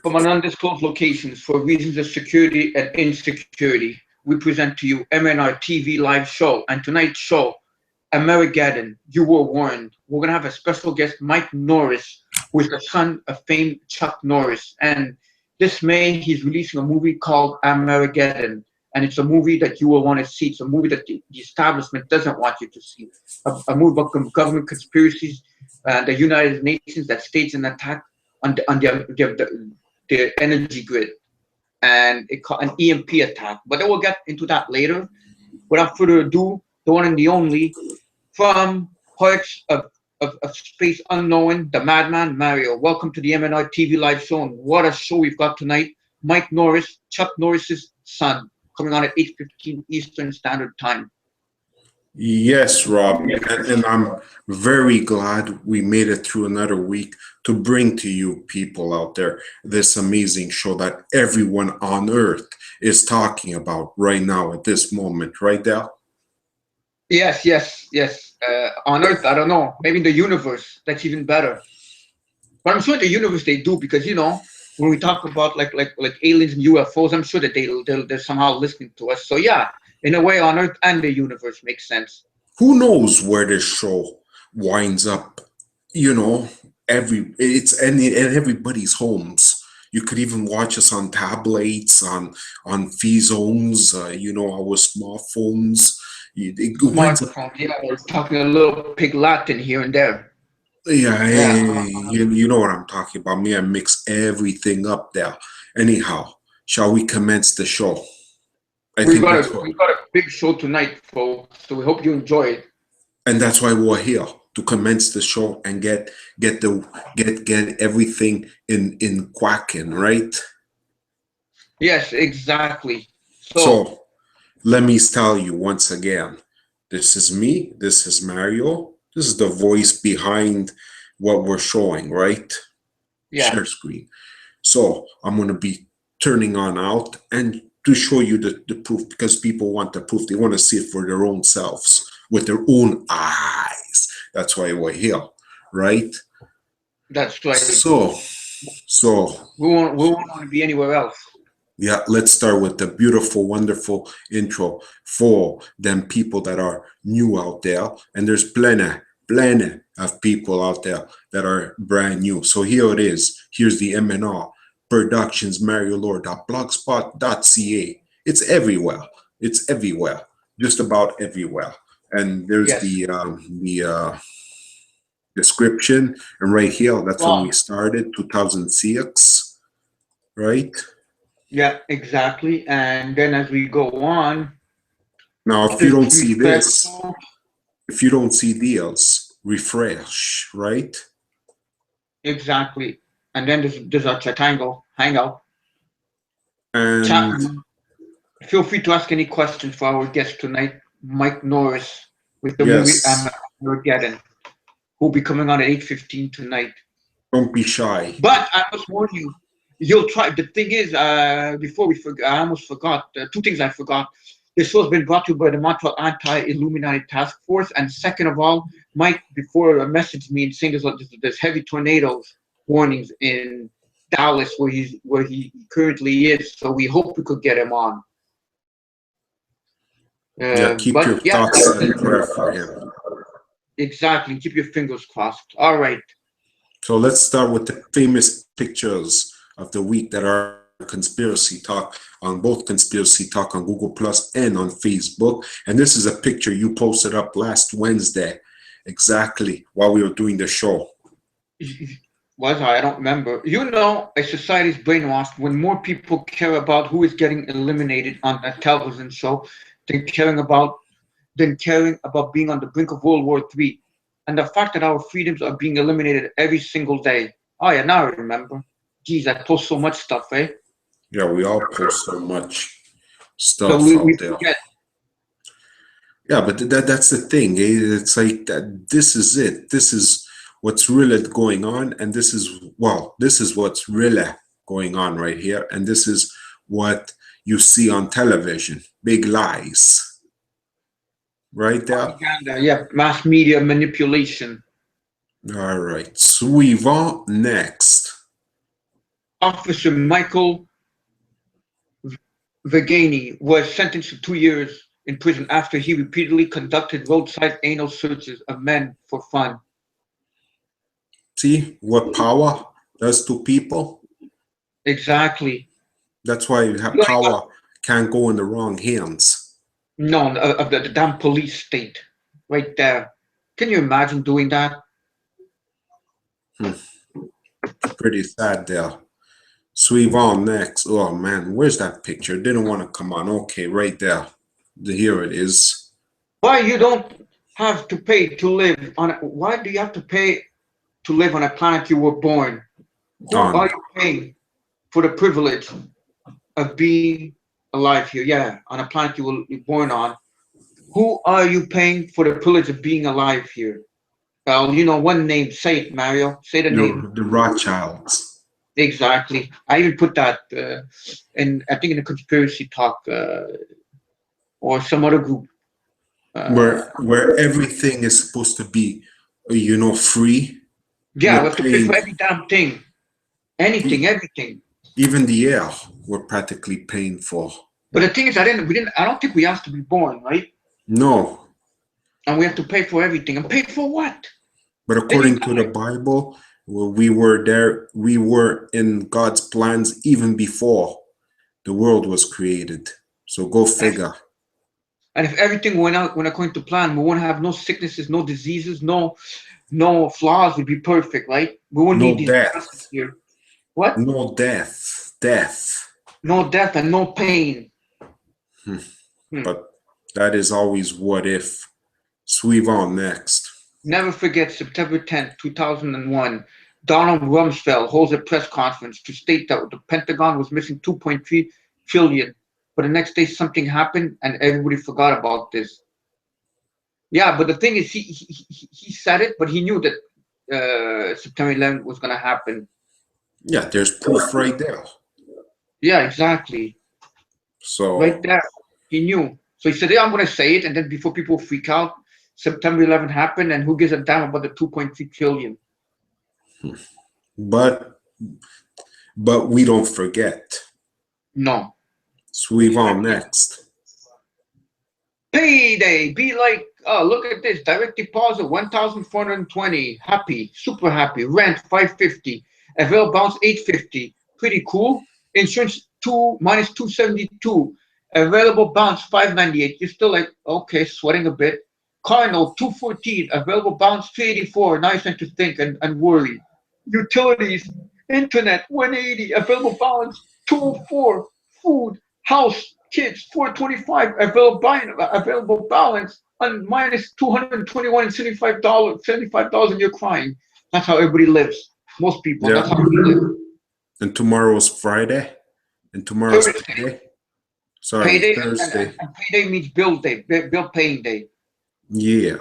From an undisclosed locations for reasons of security and insecurity, we present to you MnRTV Live Show. And tonight's show, AMERIGEDDON You Were Warned. We're going to have a special guest, Mike Norris, who is the son of famed Chuck Norris. And this May, he's releasing a movie called AMERIGEDDON. And it's a movie that you will want to see. It's a movie that the establishment doesn't want you to see. A movie about government conspiracies, the United Nations that staged an attack on the energy grid, and it called an EMP attack. But then we'll get into that later. Without further ado, the one and the only, from parts of space unknown, the madman Mario. Welcome to the MnRTV Live Show. And what a show we've got tonight. Mike Norris, Chuck Norris's son, coming on at 8:15 Eastern Standard Time. Yes, Rob, and I'm very glad we made it through another week to bring to you people out there this amazing show that everyone on Earth is talking about right now at this moment, right, Dal? Yes. On Earth, I don't know. Maybe in the universe, that's even better. But I'm sure in the universe they do, because when we talk about like aliens and UFOs, I'm sure that they're somehow listening to us. So yeah. In a way, on Earth and the universe makes sense. Who knows where this show winds up? It's in everybody's homes. You could even watch us on tablets, on fee zones, our smartphones. We're talking a little pig Latin here and there. Yeah. You know what I'm talking about. Me, I mix everything up there. Anyhow, shall we commence the show? We've got a big show tonight, folks, so we hope you enjoy it. And that's why we're here, to commence the show and get everything in quacking, right? Yes, exactly. So let me tell you once again, this is me, this is Mario, this is the voice behind what we're showing, right? Yeah. Share screen. So I'm going to be turning on out and to show you the proof, because people want the proof. They want to see it for their own selves, with their own eyes. That's why we're here, right? That's right. So we won't want to be anywhere else. Yeah, let's start with the beautiful, wonderful intro for them people that are new out there. And there's plenty of people out there that are brand new. So here it is. Here's the MNR Productions Mariolaur.blogspot.ca. It's everywhere. It's everywhere. Just about everywhere. And there's the description. And right here, that's when we started, 2006. Right? Yeah, exactly. And then as we go on. Now, if you don't see this, if you don't see these, refresh, right? Exactly. And then there's our hangout. And feel free to ask any questions for our guest tonight, Mike Norris, with the movie AMERIGEDDON, who'll be coming on at 8:15 tonight. Don't be shy. But I must warn you, you'll try. The thing is, before we forgot, I almost forgot. Two things I forgot. This show has been brought to you by the Montreal Anti-Illuminati Task Force. And second of all, Mike, before messaged me and saying there's heavy tornadoes warnings in Dallas where he currently is, so we hope we could get him on. Keep your thoughts in prayer for him. Exactly, keep your fingers crossed. All right. So let's start with the famous pictures of the week that are Conspiracy Talk on both Conspiracy Talk on Google Plus and on Facebook. And this is a picture you posted up last Wednesday, exactly while we were doing the show. Was I don't remember. A society's brainwashed when more people care about who is getting eliminated on a television show than caring about being on the brink of World War III. And the fact that our freedoms are being eliminated every single day. Oh yeah, now I remember. Geez, I post so much stuff, eh? Yeah, we all post so much stuff out there. Forget. Yeah, but that's the thing. It's like that. This is it. This is what's really going on, and this is what's really going on right here, and this is what you see on television. Big lies. Right there? Yeah, mass media manipulation. All right. Suivant next. Officer Michael Vegani was sentenced to 2 years in prison after he repeatedly conducted roadside anal searches of men for fun. See what power does to people? Exactly. That's why power can't go in the wrong hands. No, of the damn police state, right there. Can you imagine doing that? Pretty sad there. Suivant next. Oh man, where's that picture? Didn't want to come on. Okay, right there. Here it is. Why you don't have to pay to live on? Why do you have to pay to live on a planet you were born? Who are you paying for the privilege of being alive here? Yeah, on a planet you were born on. Who are you paying for the privilege of being alive here? Well, you know one name. Say it, Mario. Say the name. The Rothschilds. Exactly. I even put that in, I think, in the conspiracy talk or some other group. Where everything is supposed to be, free. Yeah, we have to pay for every damn thing. Anything, everything. Even the air we're practically paying for. But the thing is, I don't think we asked to be born, right? No. And we have to pay for everything. And pay for what? But according to the Bible, we were there. We were in God's plans even before the world was created. So go figure. And if everything went according to plan, we won't have no sicknesses, no diseases, no flaws. Would be perfect, right? We won't need these death here. What? No death. Death. No death and no pain. But that is always what if. Suivant next. Never forget September 10th, 2001. Donald Rumsfeld holds a press conference to state that the Pentagon was missing 2.3 trillion. But the next day something happened and everybody forgot about this. Yeah, but the thing is, he said it, but he knew that September 11th was going to happen. Yeah, there's proof right there. Yeah, exactly. So right there, he knew. So he said, yeah, I'm going to say it. And then before people freak out, September 11th happened, and who gives a damn about the 2.3 trillion? But we don't forget. No. Suivant next. Payday. Be like, oh, look at this. Direct deposit, 1,420. Happy. Super happy. Rent, 550. Avail bounce, 850. Pretty cool. Insurance, minus 272. Available bounce, 598. You're still like, okay, sweating a bit. Car note, 214. Available bounce, 384. Now you're starting to think and worry. Utilities, internet, 180. Available balance, 204. Food, house, kids, 425. Available balance on minus 221 and $75, and you're crying. That's how everybody lives. Most people. Yeah. That's how we live. And tomorrow's Friday. And tomorrow's payday. Sorry, payday, Thursday. And payday means bill day, bill paying day. Yeah.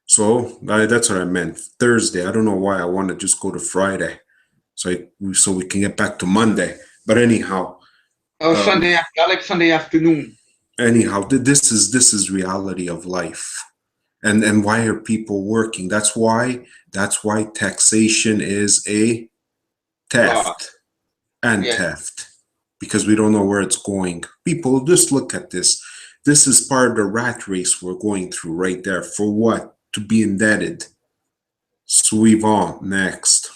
So that's what I meant. Thursday. I don't know why I want to just go to Friday, so we can get back to Monday. But anyhow. Sunday. I like Sunday afternoon. Anyhow, this is reality of life, and why are people working? That's why taxation is a theft theft, because we don't know where it's going. People, just look at this. This is part of the rat race we're going through right there. For what? To be indebted. Suivant next.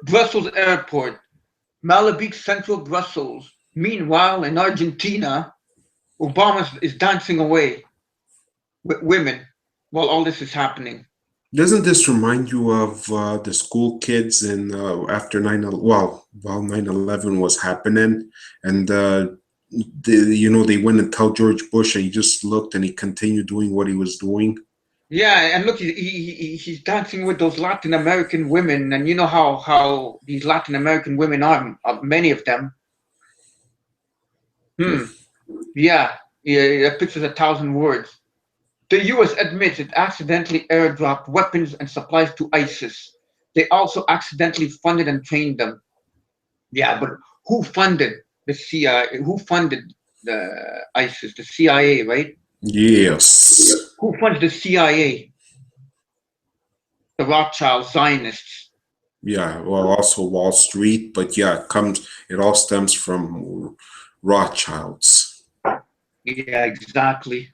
Brussels Airport. Malabik, Central Brussels. Meanwhile, in Argentina, Obama is dancing away with women while all this is happening. Doesn't this remind you of the school kids in after 9/11 was happening, and they went and told George Bush, and he just looked and he continued doing what he was doing. Yeah, and look, he's dancing with those Latin American women, and you know how these Latin American women are, many of them. Yeah, that picture's 1,000 words. The U.S. admits it accidentally airdropped weapons and supplies to ISIS. They also accidentally funded and trained them. Yeah, but who funded the CIA? Who funded the ISIS? The CIA, right? Yes. Who funds the CIA? The Rothschild Zionists. Yeah, well, also Wall Street, but yeah, it all stems from Rothschilds. Yeah, exactly.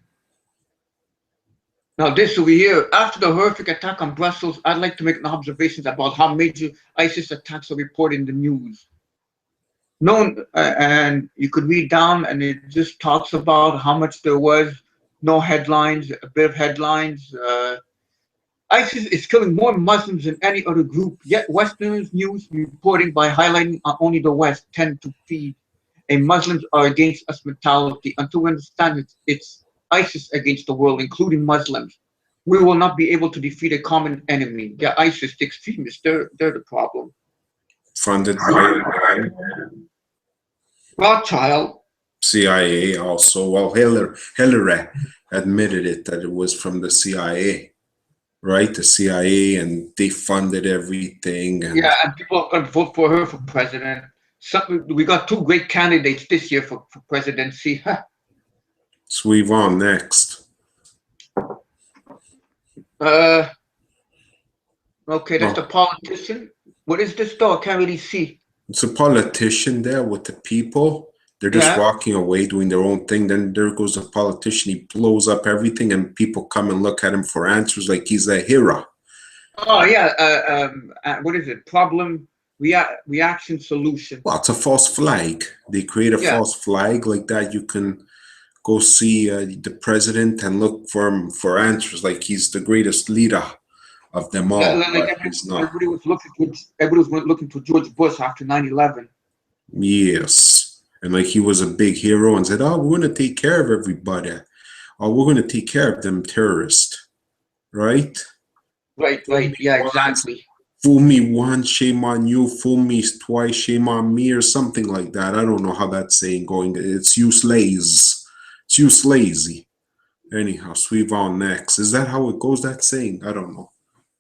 Now, this over here, after the horrific attack on Brussels, I'd like to make an observation about how major ISIS attacks are reported in the news. Known, and you could read down, and it just talks about how much there was, no headlines, a bit of headlines. ISIS is killing more Muslims than any other group, yet Western news reporting by highlighting only the West tend to feed a Muslims are against us mentality until we understand it's ISIS against the world, including Muslims. We will not be able to defeat a common enemy. Yeah, ISIS, the extremists, they're the problem. Funded by Rothschild. CIA also. Well, Hillary admitted it that it was from the CIA, right? The CIA, and they funded everything. And Yeah, and people are going to vote for her for president. We got two great candidates this year for presidency. so we've on next. Okay, that's the politician. What is this though? I can't really see. It's a politician there with the people. They're just walking away doing their own thing. Then there goes a politician. He blows up everything, and people come and look at him for answers like he's a hero. Oh yeah. What is it? Problem reaction solution. Well, it's a false flag. They create a false flag like that. You can go see the president and look for him for answers like he's the greatest leader of them all. Like everybody was looking to George Bush after 9/11. Yes, and like he was a big hero and said, "Oh, we're going to take care of everybody. Oh, we're going to take care of them terrorists." Right? Right. Yeah, exactly. Fool me once, shame on you. Fool me twice, shame on me, or something like that. I don't know how that saying going. It's useless. It's use lazy. Anyhow, sweep on next. Is that how it goes? That saying? I don't know.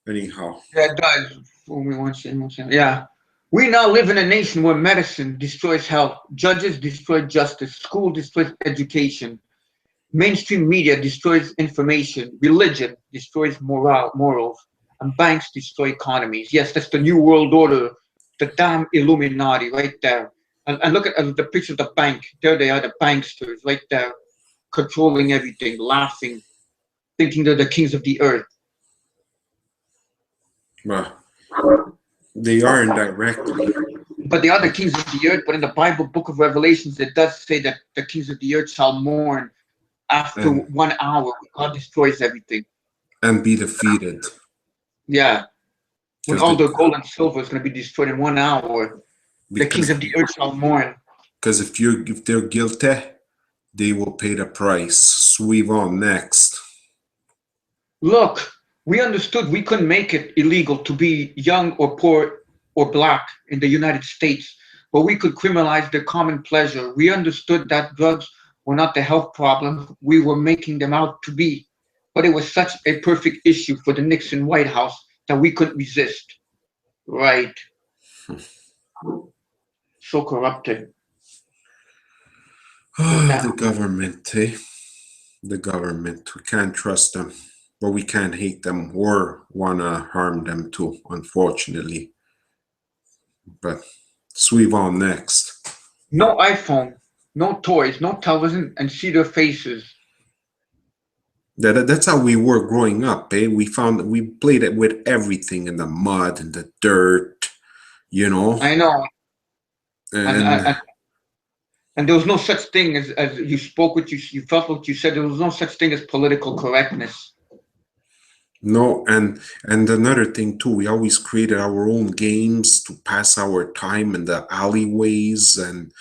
Anyhow. Yeah, it does. Fool me once, shame on you. Yeah. We now live in a nation where medicine destroys health, judges destroy justice, school destroys education, mainstream media destroys information, religion destroys morals, and banks destroy economies. Yes, that's the new world order, the damn Illuminati right there. And look at the picture of the bank. There they are, the banksters right there, controlling everything, laughing, thinking they're the kings of the earth. Well, they are indirectly. But they are the kings of the earth. But in the Bible, book of Revelations, it does say that the kings of the earth shall mourn after 1 hour. God destroys everything. And be defeated. Yeah. When all the gold and silver is going to be destroyed in 1 hour, the kings of the earth shall mourn. Because if they're guilty, they will pay the price. Sweep on next. Look, we understood we couldn't make it illegal to be young or poor or black in the United States, but we could criminalize their common pleasure. We understood that drugs were not the health problem we were making them out to be, but it was such a perfect issue for the Nixon White House that we couldn't resist. Right. So corrupted. The government, eh? The government. We can't trust them, but we can't hate them or want to harm them too, unfortunately. But sweep on next. No iPhone, no toys, no television, and see their faces. That's how we were growing up, eh? We played it with everything in the mud and the dirt, you know. I know. And there was no such thing as you spoke what you felt what you said. There was no such thing as political correctness. No, and another thing too, we always created our own games to pass our time in the alleyways and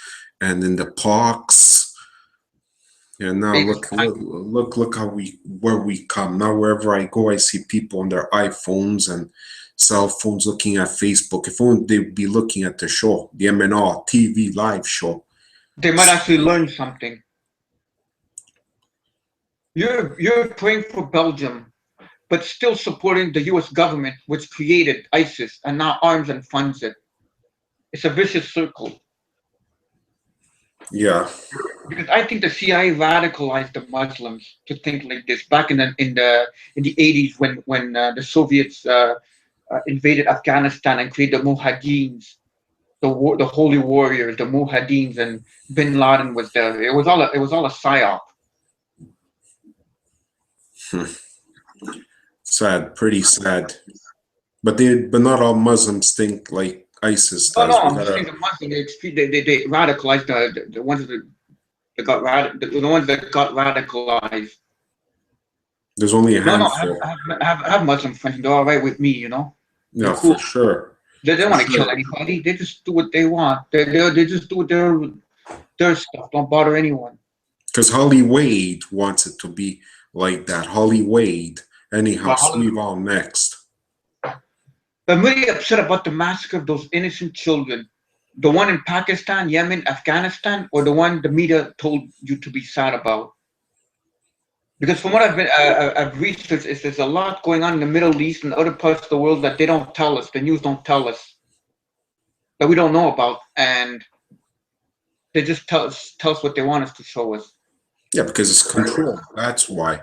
in the parks. And now look how where we come. Now wherever I go, I see people on their iPhones and cell phones looking at Facebook. If only they'd be looking at the show, the MnRTV Live Show. They might actually learn something. You're praying for Belgium, but still supporting the U.S. government, which created ISIS and now arms and funds it. It's a vicious circle. Yeah. Because I think the CIA radicalized the Muslims to think like this back in the 80s when the Soviets invaded Afghanistan and created the Mujahideen, the holy warriors, the Mujahideen, and Bin Laden was there. It was all a psyop. Sad, pretty sad. But not all Muslims think like ISIS No, does. We I'm just gotta. saying the Muslim they radicalized the ones that got the ones that got radicalized. There's only a No, handful. I have Muslim friends. They're all right with me, you know. They're Yeah, cool. for sure. They don't For want to kill sure. anybody. They just do what they want. They just do their stuff. Don't bother anyone. Because Holly Wade wants it to be like that. Holly Wade. Anyhow, Well, sleeve on next. I'm really upset about the massacre of those innocent children. The one in Pakistan, Yemen, Afghanistan, or the one the media told you to be sad about. Because from what I've researched, is there's a lot going on in the Middle East and other parts of the world that they don't tell us. The news don't tell us, that we don't know about, and they just tell us what they want us to show us. Yeah, because it's control. That's why. Yeah.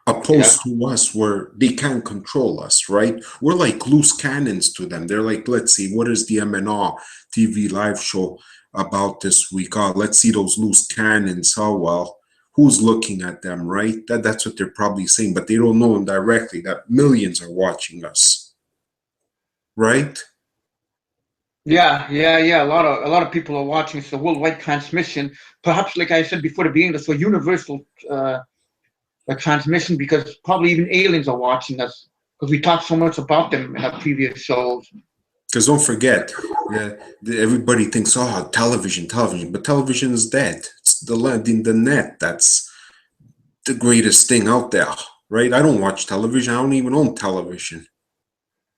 Opposed to us, where they can't control us, right? We're like loose cannons to them. They're like, let's see, what is the MnRTV Live Show about this week? Oh, let's see those loose cannons. Oh, well, who's looking at them, right? That's what they're probably saying, but they don't know indirectly that millions are watching us, right? Yeah. A lot of people are watching. It's a worldwide transmission. Perhaps, like I said before the beginning, it's a universal transmission, because probably even aliens are watching us, because we talked so much about them in our previous shows. Because don't forget, everybody thinks, oh, television, but television is dead. It's the net that's the greatest thing out there, right? I don't watch television. I don't even own television.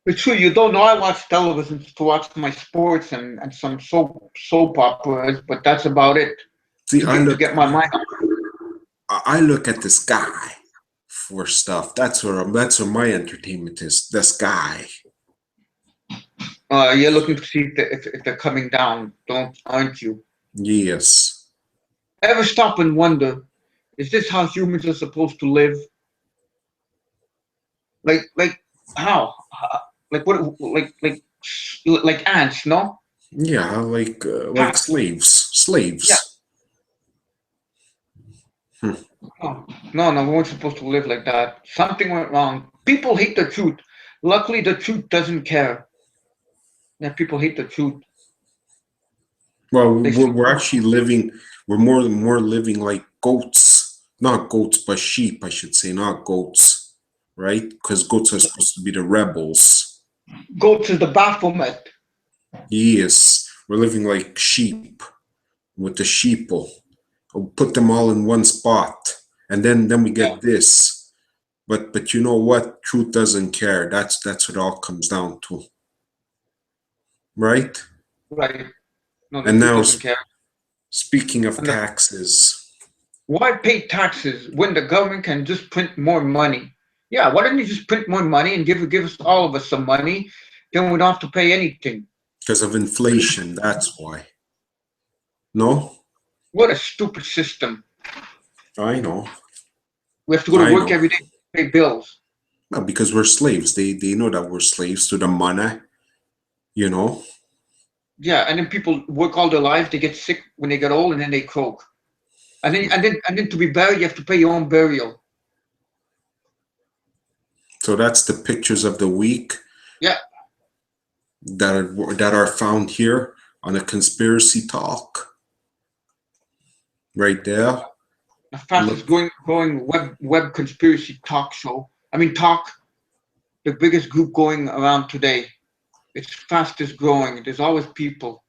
It's true, you don't know. I watch television to watch my sports and some soap operas, but that's about it. See, To get my mind. I look at the sky for stuff. That's where my entertainment is. The sky. You're looking to see if they're coming down, aren't you? Yes. Ever stop and wonder, is this how humans are supposed to live? Like how? Like what? Like ants, no? Yeah, like slaves. Yeah. Hmm. No, we weren't supposed to live like that. Something went wrong. People hate the truth. Luckily, the truth doesn't care. Yeah, people hate the truth. Well, we're actually living. We're more living like goats, not goats, but sheep. I should say, not goats, right? Because goats are supposed to be the rebels. Go to the Baphomet. Yes, we're living like sheep with the sheeple. We'll put them all in one spot, and then we get this. But you know what? Truth doesn't care. That's what it all comes down to, right? Right. No, the And truth now, doesn't care. speaking of taxes, Why pay taxes when the government can just print more money? Yeah, why don't you just print more money and give us all of us some money? Then we don't have to pay anything. because of inflation, that's why. No? What a stupid system. I know. We have to go to work every day to pay bills. Well, because we're slaves. They know that we're slaves to the money, you know? Yeah, and then people work all their lives, they get sick when they get old, and then they croak. And then to be buried, you have to pay your own burial. So that's the pictures of the week. Yeah. That are found here on a conspiracy talk. Right there. The fastest growing web conspiracy talk show. I mean talk. The biggest group going around today. It's fastest growing. There's always people.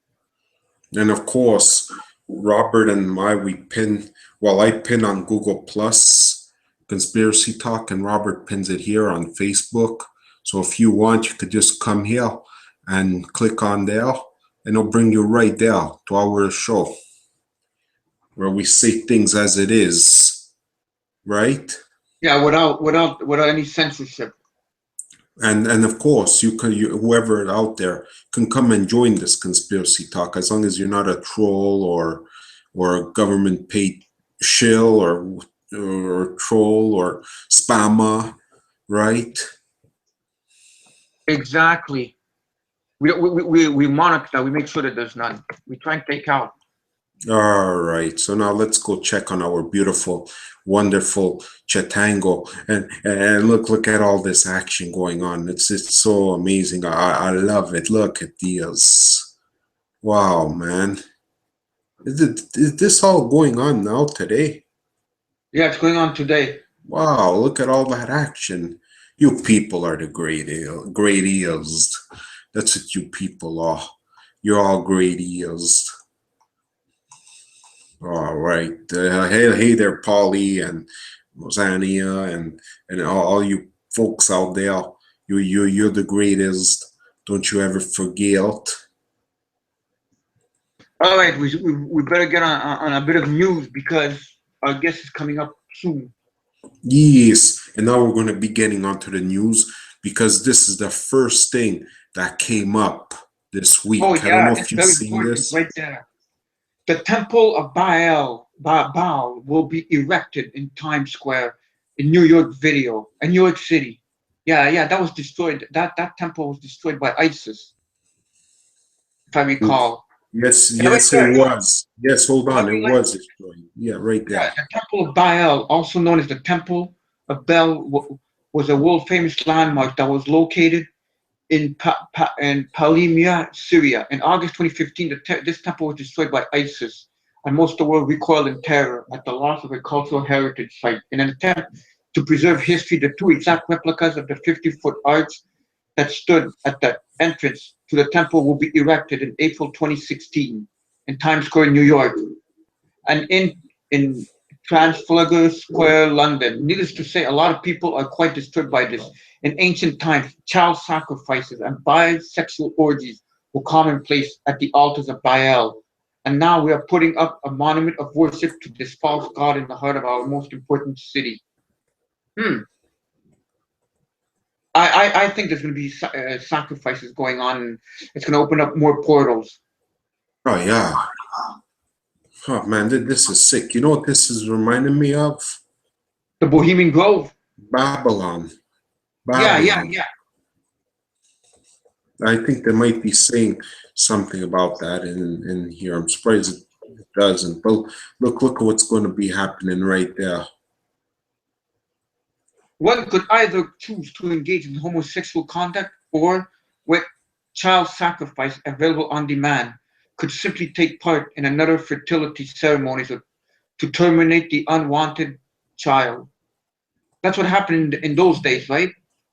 And of course, Robert and I I pin on Google Plus Conspiracy Talk, and Robert pins it here on Facebook. So if you want, you could just come here and click on there, and it'll bring you right there to our show, where we say things as it is, right? Yeah, without any censorship. And of course, whoever out there can come and join this conspiracy talk, as long as you're not a troll or a government paid shill or troll or spammer, right? Exactly. We monitor that. We make sure that there's none. We try and take out. All right, so now let's go check on our beautiful, wonderful Chatango, and look at all this action going on. It's so amazing. I love it. Look at these. Wow, man. Is this all going on now today? Yeah, it's going on today. Wow, look at all that action. You people are the great eels. That's what you people are. You're all great eels. All right. Hey there, Polly and Mosania and all you folks out there. You're the greatest. Don't you ever forget. All right, we better get on a bit of news because our guest is coming up soon. Yes, and now we're going to be getting onto the news because this is the first thing that came up this week. Oh I don't yeah, know it's if you've very seen important this. right there. The Temple of Baal will be erected in Times Square in New York New York City. Yeah, that was destroyed. That temple was destroyed by ISIS, if I recall. Yes, Yeah, right yes, it there. Yeah. was. Yes, hold How on, do it you like? was destroyed. Yeah, right Yeah, there. the Temple of Baal, also known as the Temple of Bel, was a world famous landmark that was located in Palimia, Syria. In August 2015, this temple was destroyed by ISIS, and most of the world recoiled in terror at the loss of a cultural heritage site. In an attempt to preserve history, the two exact replicas of the 50-foot arch that stood at the entrance to the temple will be erected in April 2016 in Times Square, New York, and in Trafalgar Square, London. Needless to say, a lot of people are quite disturbed by this. In ancient times, child sacrifices and bisexual orgies were commonplace at the altars of Baal. And now we are putting up a monument of worship to this false god in the heart of our most important city. Hmm. I think there's going to be sacrifices going on. It's going to open up more portals. Oh yeah. Oh man, this is sick. You know what this is reminding me of? The Bohemian Grove. Babylon. Yeah. Babylon. I think they might be saying something about that in here. I'm surprised it doesn't. But look at what's going to be happening right there. One could either choose to engage in homosexual conduct or, with child sacrifice available on demand, could simply take part in another fertility ceremony to terminate the unwanted child. That's what happened in those days, right?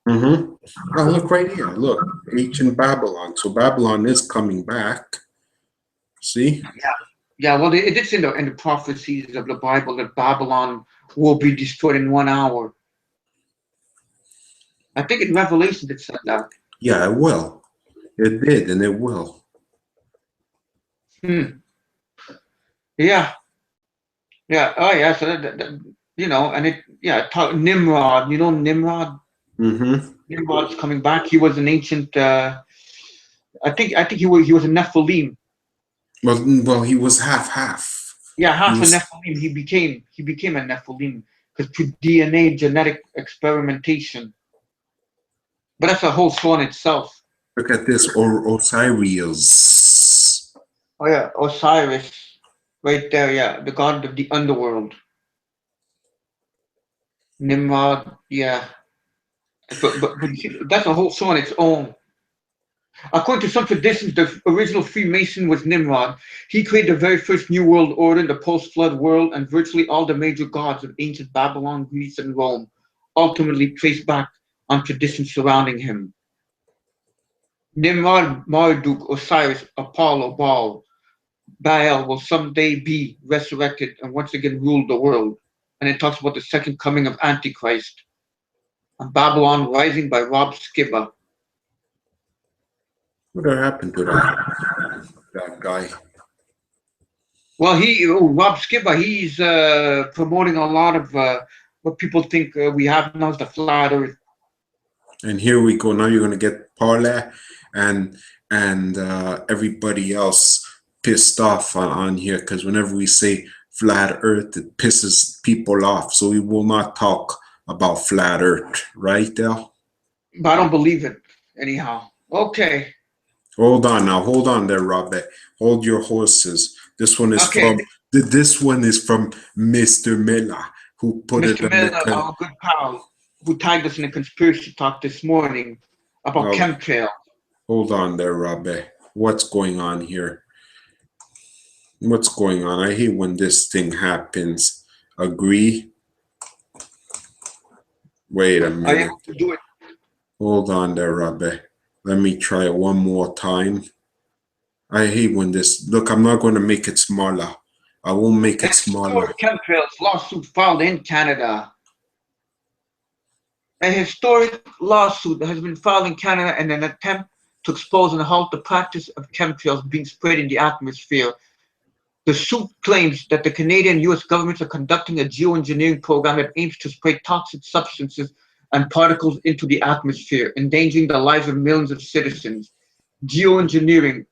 Mm-hmm. Now look right here. Look, ancient Babylon. So Babylon is coming back. See? Yeah, well, it is in the prophecies of the Bible that Babylon will be destroyed in 1 hour. I think in Revelation it said that. Yeah, it will. It did, and it will. Hmm. Yeah, yeah. Oh, yeah. So and Nimrod. You know Nimrod. Mm-hmm. Nimrod's coming back. He was an ancient. I think he was a Nephilim. Well, he was half. Yeah, He half a was Nephilim. He became a Nephilim because through DNA genetic experimentation. But that's a whole show in itself. look at this, or Osiris. Oh yeah, Osiris, right there. Yeah, the god of the underworld. Nimrod. Yeah, but that's a whole show on its own. According to some traditions, the original Freemason was Nimrod. He created the very first New World Order, the post-flood world, and virtually all the major gods of ancient Babylon, Greece, and Rome, ultimately traced back on traditions surrounding him. Nimrod, Marduk, Osiris, Apollo, Baal will someday be resurrected and once again rule the world. And it talks about the second coming of Antichrist and Babylon Rising by Rob Skiba. Whatever happened to that guy? Well, Rob Skiba, he's promoting a lot of what people think we have now is the flat Earth. And here we go. Now you're gonna get Parla and everybody else pissed off on here because whenever we say flat Earth, it pisses people off. So we will not talk about flat Earth, right, Del? But I don't believe it. anyhow. Okay. Hold on now. Hold on there, Robert. Hold your horses. This one is Okay. this one is from Mr. Miller, who put it Mr. on Miller, the. our good pal, who tagged us in a conspiracy talk this morning about Oh, chemtrails. hold on there, Robert. What's going on here? What's going on? I hate when this thing happens. Agree? Wait a Are you minute. able to do it? Hold on there, Robert. Let me try it one more time. I hate when this. Look, I'm not going to make it smaller. I won't make it smaller. Historic chemtrails lawsuit filed in Canada. A historic lawsuit has been filed in Canada in an attempt to expose and halt the practice of chemtrails being spread in the atmosphere. The suit claims that the Canadian and U.S. governments are conducting a geoengineering program that aims to spray toxic substances and particles into the atmosphere, endangering the lives of millions of citizens. Geoengineering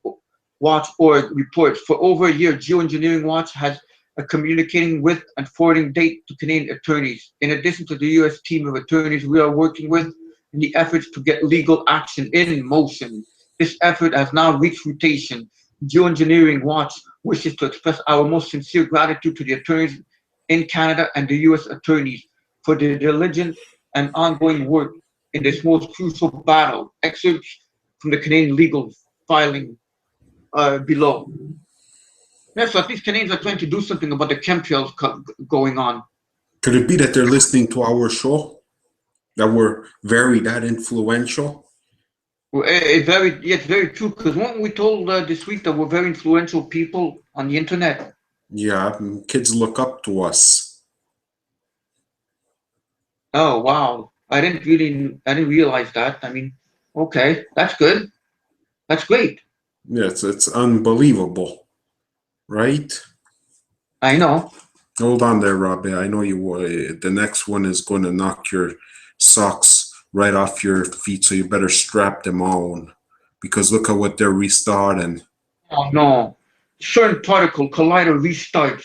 Watch.org reports for over a year, Geoengineering Watch has a communicating with and forwarding data to Canadian attorneys. In addition to the U.S. team of attorneys we are working with in the efforts to get legal action in motion. This effort has now reached fruition. Geoengineering Watch wishes to express our most sincere gratitude to the attorneys in Canada and the U.S. attorneys for their diligent and ongoing work in this most crucial battle. Excerpts from the Canadian legal filing below. Yeah, so at least Canadians are trying to do something about the chemtrails going on. Could it be that they're listening to our show? That we're that influential? Well, it's very true, because weren't we told this week that we're very influential people on the internet? Yeah, kids look up to us. Oh, wow. I didn't realize that. I mean, okay, that's good. That's great. Yeah, it's unbelievable, right? I know. Hold on there, Robbie. I know you. The next one is going to knock your socks right off your feet, so you better strap them on, because look at what they're restarting. Oh no. CERN particle collider restarts.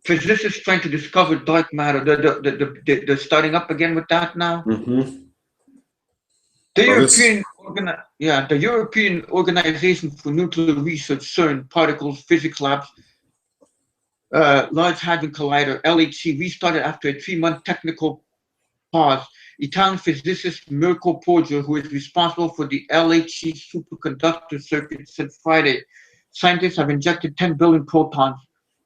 Physicists trying to discover dark matter. They're starting up again with that now. Mm-hmm. The European Organization for Nuclear Research, CERN, Particles Physics Labs, Large Hadron Collider, LHC, restarted after a 3-month technical pause. Italian physicist Mirko Porger, who is responsible for the LHC superconductor circuit, said Friday, scientists have injected 10 billion protons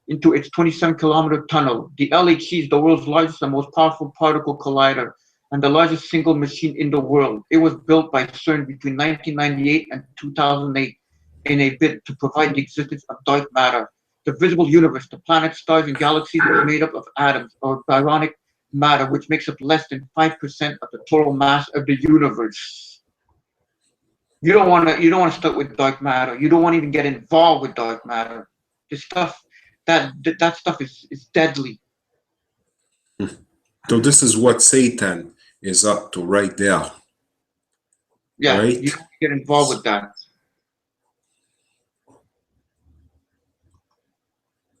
into its 27-kilometer tunnel. The LHC is the world's largest and most powerful particle collider and the largest single machine in the world. It was built by CERN between 1998 and 2008 in a bid to provide the existence of dark matter. The visible universe, the planets, stars, and galaxies, is made up of atoms or baronic matter, which makes up less than 5% of the total mass of the universe. You don't want to start with dark matter. You don't want to even get involved with dark matter. This stuff, that stuff is deadly. So this is what Satan is up to right there. Yeah, right? You don't get involved with that.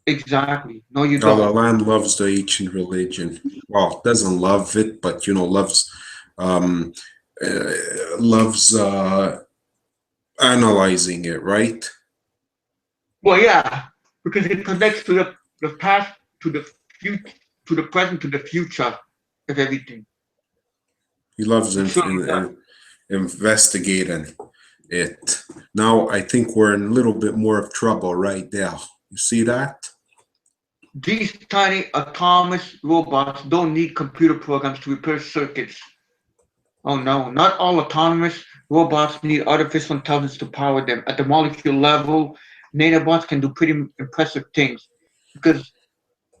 Exactly. No, you don't. The land loves the ancient religion. Well, doesn't love it, but loves analyzing it, right? Well, yeah, because it connects to the past, to the future, to the present, to the future of everything. He loves investigating it. Now I think we're in a little bit more of trouble right there. You see that? These tiny autonomous robots don't need computer programs to repair circuits. Oh no, not all autonomous robots need artificial intelligence to power them. At the molecule level, nanobots can do pretty impressive things, because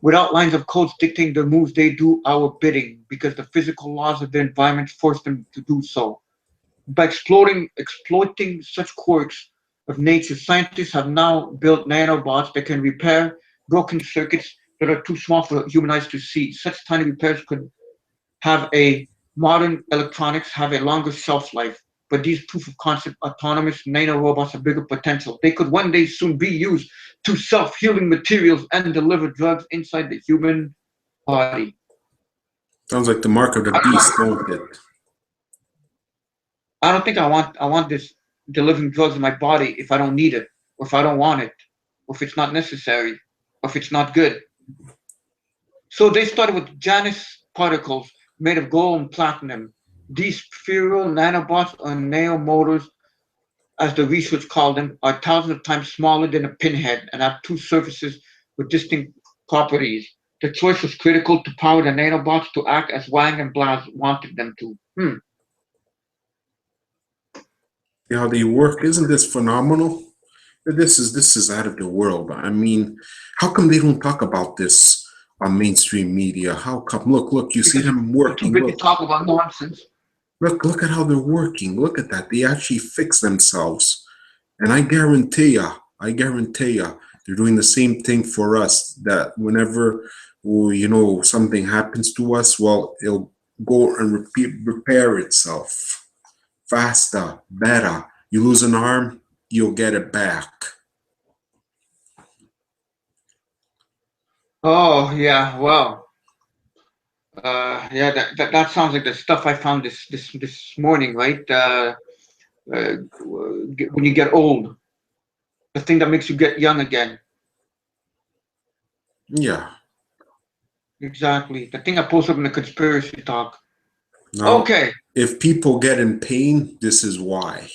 without lines of codes dictating their moves, they do our bidding because the physical laws of their environment force them to do so. By exploiting such quirks of nature, scientists have now built nanobots that can repair broken circuits that are too small for human eyes to see. Such tiny repairs could have modern electronics have a longer shelf life, but these proof of concept autonomous nanorobots have bigger potential. They could one day soon be used to self-healing materials and deliver drugs inside the human body. Sounds like the mark of the beast, don't it? I don't think I want this delivering drugs in my body if I don't need it, or if I don't want it, or if it's not necessary, or if it's not good. So they started with Janus particles made of gold and platinum. These spheral nanobots or nanomotors, as the research called them, are thousands of times smaller than a pinhead and have two surfaces with distinct properties. The choice was critical to power the nanobots to act as Wang and Blas wanted them to. See how they work? Isn't this phenomenal? This is out of the world. I mean, how come they don't talk about this on mainstream media? How come? Look, you see them They're too working. busy Look, talking about nonsense. look at how they're working. Look at that. They actually fix themselves. And I guarantee ya, they're doing the same thing for us. That whenever something happens to us, well, it'll go and repair itself faster, better. You lose an arm, you'll get it back. Oh yeah, well, yeah, that sounds like the stuff I found this morning, right? When you get old, the thing that makes you get young again. Yeah. Exactly. The thing I posted up in the conspiracy talk. Now, Okay. if people get in pain, this is why.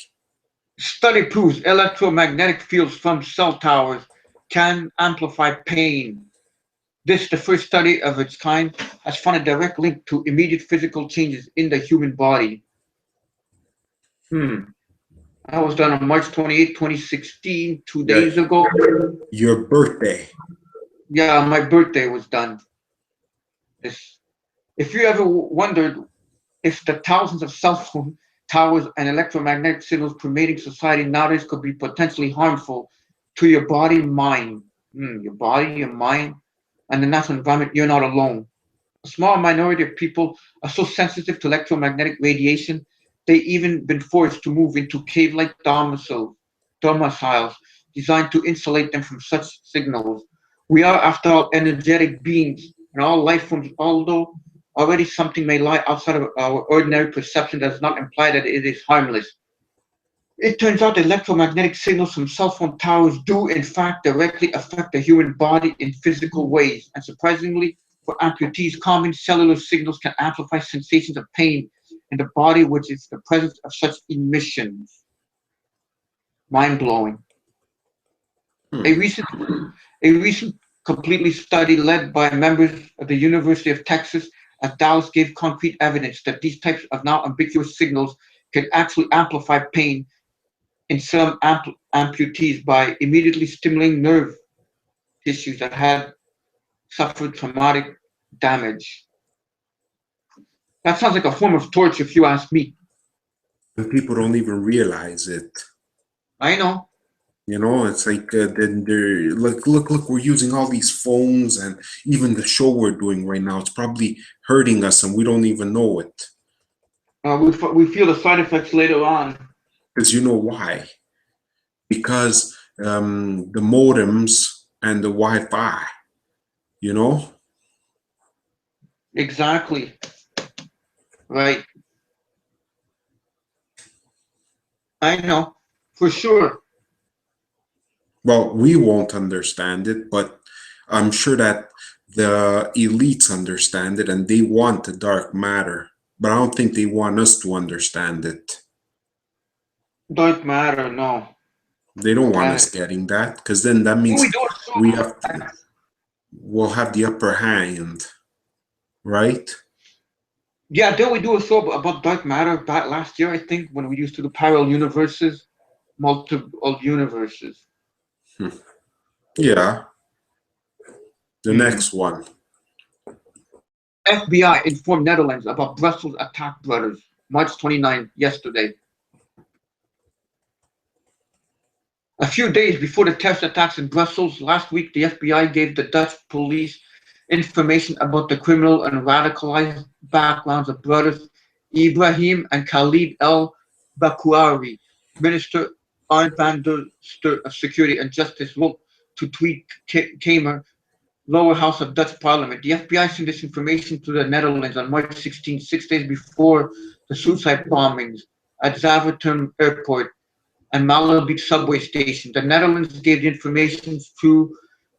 Study proves electromagnetic fields from cell towers can amplify pain. This, the first study of its kind, has found a direct link to immediate physical changes in the human body. That was done on March 28, 2016, two Yeah, days ago. your birthday. Yeah, my birthday was done. This, if you ever wondered if the thousands of cell phone towers and electromagnetic signals permeating society nowadays could be potentially harmful to your body, mind, your body, your mind, and the natural environment, you're not alone. A small minority of people are so sensitive to electromagnetic radiation, they've even been forced to move into cave-like domiciles designed to insulate them from such signals. We are, after all, energetic beings, and all life forms, although already something may lie outside of our ordinary perception, does not imply that it is harmless. It turns out that electromagnetic signals from cell phone towers do, in fact, directly affect the human body in physical ways. And surprisingly, for amputees, common cellular signals can amplify sensations of pain in the body, which is the presence of such emissions. Mind blowing. A Hmm. recent, a recent completely study led by members of the University of Texas at Dallas gave concrete evidence that these types of now ambiguous signals can actually amplify pain in some amputees by immediately stimulating nerve tissues that had suffered traumatic damage. That sounds like a form of torture, if you ask me. And people don't even realize it. I know. It's like then they're like, look, we're using all these phones, and even the show we're doing right now, it's probably hurting us, and we don't even know it. We feel the side effects later on. Because you know why? Because the modems and the Wi-Fi, you know? Exactly. Right. I know. For sure. Well, we won't understand it, but I'm sure that the elites understand it and they want the dark matter. But I don't think they want us to understand it. Dark matter, no. They don't want Uh, us getting that, because then that we means do we so. have we'll have the upper hand, right? Yeah, did we do a show about dark matter back last year, I think, when we used to do parallel universes, multiple universes. Yeah. The Hmm. next one. FBI informed Netherlands about Brussels attack brothers, March 29, yesterday. A few days before the terrorist attacks in Brussels last week, the FBI gave the Dutch police information about the criminal and radicalized backgrounds of brothers Ibrahim and Khalid El Bakouari. Minister Arnd van der Steur of Security and Justice wrote to Tweet Kamer, lower house of Dutch parliament. The FBI sent this information to the Netherlands on March 16, 6 days before the suicide bombings at Zaventem Airport and Malibu subway station. The Netherlands gave the information to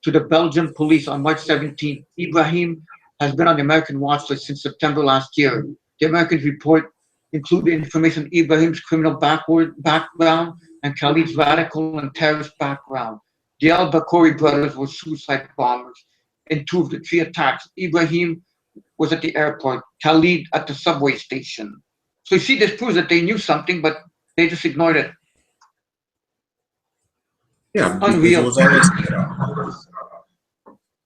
the Belgian police on March 17th. Ibrahim has been on the American watch list since September last year. The American report included information on Ibrahim's criminal background and Khalid's radical and terrorist background. The al-Bakori brothers were suicide bombers in 2 of the 3 attacks. Ibrahim was at the airport, Khalid at the subway station. So you see, this proves that they knew something, but they just ignored it. Yeah, because it Unreal. was always set up.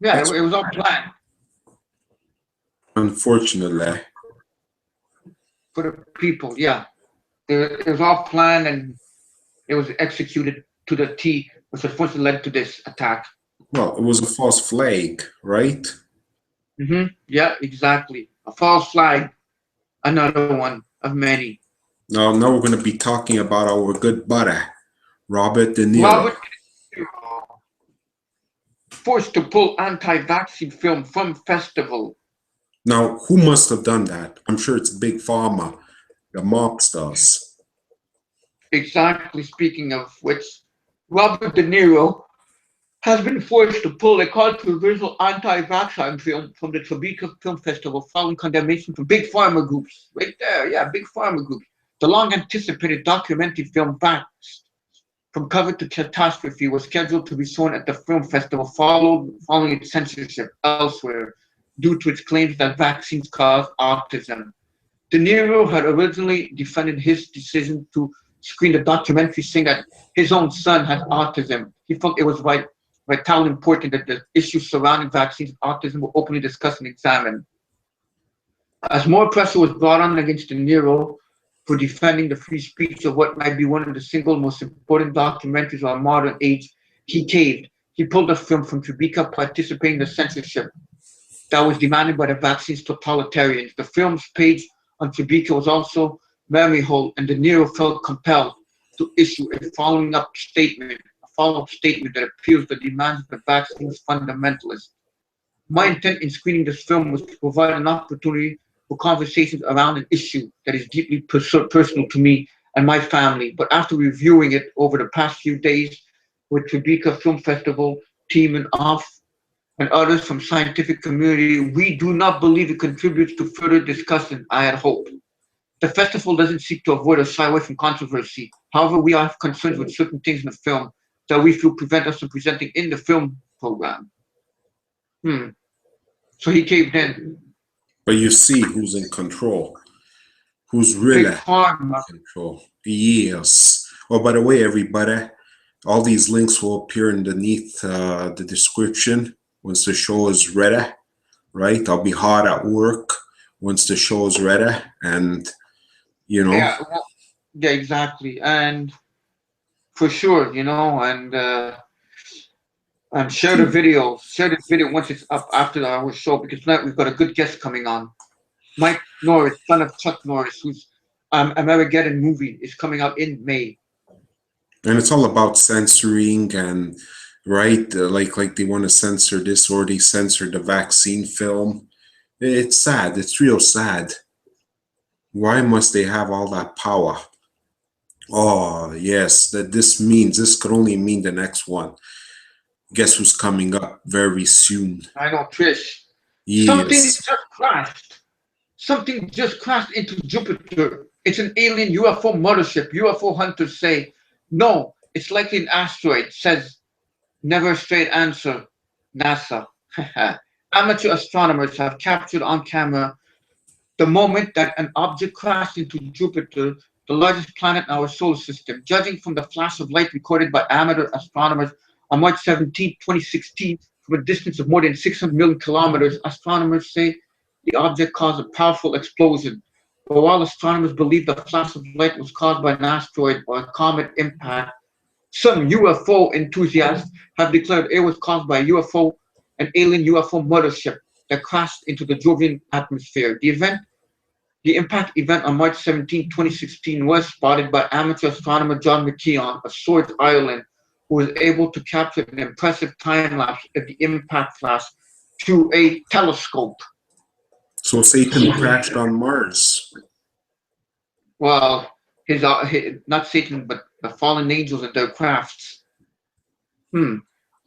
Yeah, it was all planned Unfortunately. for the people. Yeah, it was all planned and it was executed to the T, which unfortunately led to this attack. Well, it was a false flag, right? Yeah, exactly. A false flag, another one of many. Now we're going to be talking about our good buddy, Robert De Niro. Robert De Niro, forced to pull anti-vaccine film from festival. Now, who must have done that? I'm sure it's Big Pharma, the mobsters. Exactly. Speaking of which, Robert De Niro has been forced to pull a controversial anti-vaccine film from the Tribeca Film Festival following condemnation from big pharma groups. Right there, yeah, big pharma groups. The long-anticipated documentary film Vaxxed, From Cover to Catastrophe, was scheduled to be shown at the film festival following its censorship elsewhere due to its claims that vaccines cause autism. De Niro had originally defended his decision to screen the documentary, saying that his own son had autism. He felt it was vitally important that the issues surrounding vaccines and autism were openly discussed and examined. As more pressure was brought on against De Niro for defending the free speech of what might be one of the single most important documentaries of our modern age, he caved. He pulled the film from Tribeca, participating in the censorship that was demanded by the vaccine's totalitarians. The film's page on Tribeca was also Mariolaur, and De Niro felt compelled to issue a follow-up statement that appeals to the demands of the vaccine's fundamentalists. My intent in screening this film was to provide an opportunity for conversations around an issue that is deeply personal to me and my family. But after reviewing it over the past few days with Tribeca Film Festival team and others from scientific community, we do not believe it contributes to further discussion I had hoped. The festival doesn't seek to avoid or shy away from controversy. However, we have concerns with certain things in the film that we feel prevent us from presenting in the film program. So he caved in. But you see who's in control. Who's really in control. Yes. Oh, by the way, everybody, all these links will appear underneath the description once the show is ready, right? I'll be hard at work once the show is ready, and you know. Yeah, yeah, exactly. And for sure, you know, and share the video. Share this video once it's up after our show, because tonight we've got a good guest coming on. Mike Norris, son of Chuck Norris, whose AMERIGEDDON movie is coming out in May. And it's all about censoring and right, like they want to censor this or they censored the vaccine film. It's sad. It's real sad. Why must they have all that power? Oh yes, this could only mean the next one. Guess who's coming up very soon? I know, Trish. Yes. Something just crashed into Jupiter. It's an alien UFO mothership. UFO hunters say, no, it's likely an asteroid, says never a straight answer, NASA. Amateur astronomers have captured on camera the moment that an object crashed into Jupiter, the largest planet in our solar system. Judging from the flash of light recorded by amateur astronomers on March 17, 2016, from a distance of more than 600 million kilometers, astronomers say the object caused a powerful explosion. But while astronomers believe the flash of light was caused by an asteroid or a comet impact, some UFO enthusiasts have declared it was caused by an alien UFO mothership that crashed into the Jovian atmosphere. The impact event on March 17, 2016 was spotted by amateur astronomer John McKeon of Swords Island, who was able to capture an impressive time-lapse of the impact flash through a telescope. So Satan crashed on Mars. Well, his not Satan, but the fallen angels and their crafts.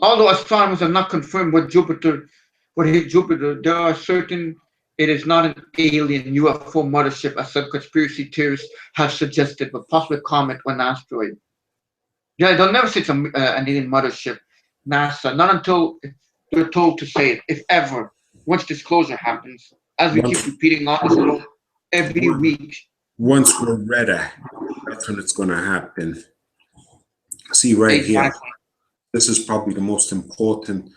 Although astronomers have not confirmed what hit Jupiter, there are certain it is not an alien UFO mothership, as some conspiracy theorists have suggested, but possibly a comet or an asteroid. Yeah, they'll never say it's an alien mothership. NASA, not until they're told to say it, if ever, once disclosure happens, as we keep repeating on this show every week. Once we're ready, that's when it's going to happen. See right here. This is probably the most important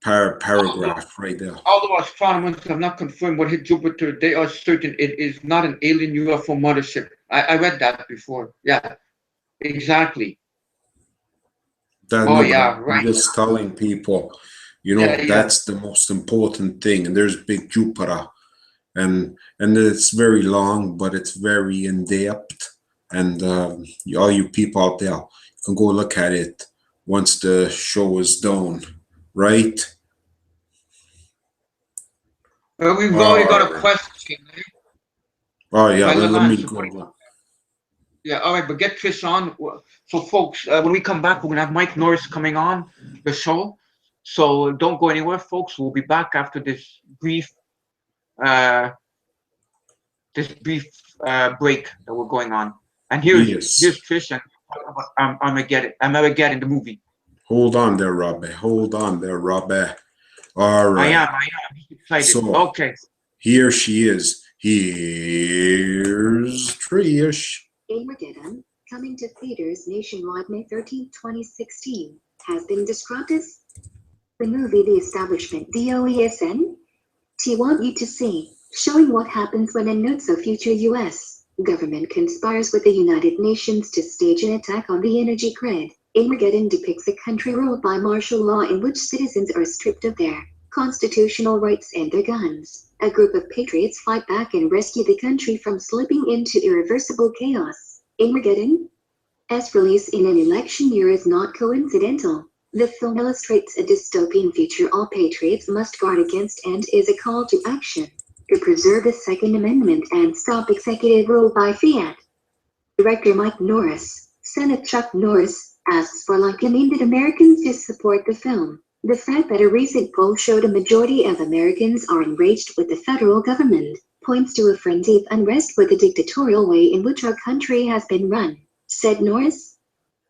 paragraph right there. Although astronomers have not confirmed what hit Jupiter, they are certain it is not an alien UFO mothership. I read that before. Yeah, exactly. I'm just telling people, you know, that's the most important thing. And there's big Jupiter, and it's very long, but it's very in depth. And all you people out there, you can go look at it once the show is done, right? We've already got a question. Oh yeah, let me go. Yeah, all right, but get Trish on. So, folks, when we come back, we're going to have Mike Norris coming on the show. So don't go anywhere, folks. We'll be back after this brief break that we're going on. And here's Trish and Armageddon, the movie. Hold on there, Robbie. Hold on there, Robbie. All right. I am excited. So, okay. Here she is. Here's Trish. Armageddon, coming to theaters nationwide May 13, 2016, has been described as the movie the establishment DOESN want you to see, showing what happens when a not-so-future U.S. government conspires with the United Nations to stage an attack on the energy grid. Armageddon depicts a country ruled by martial law in which citizens are stripped of their constitutional rights and their guns. A group of patriots fight back and rescue the country from slipping into irreversible chaos. Armageddon, as released in an election year, is not coincidental. The film illustrates a dystopian future all patriots must guard against and is a call to action to preserve the Second Amendment and stop executive rule by fiat. Director Mike Norris, son of Chuck Norris, asks for like-minded Americans to support the film. The fact that a recent poll showed a majority of Americans are enraged with the federal government points to a frenzy of unrest with the dictatorial way in which our country has been run, said Norris.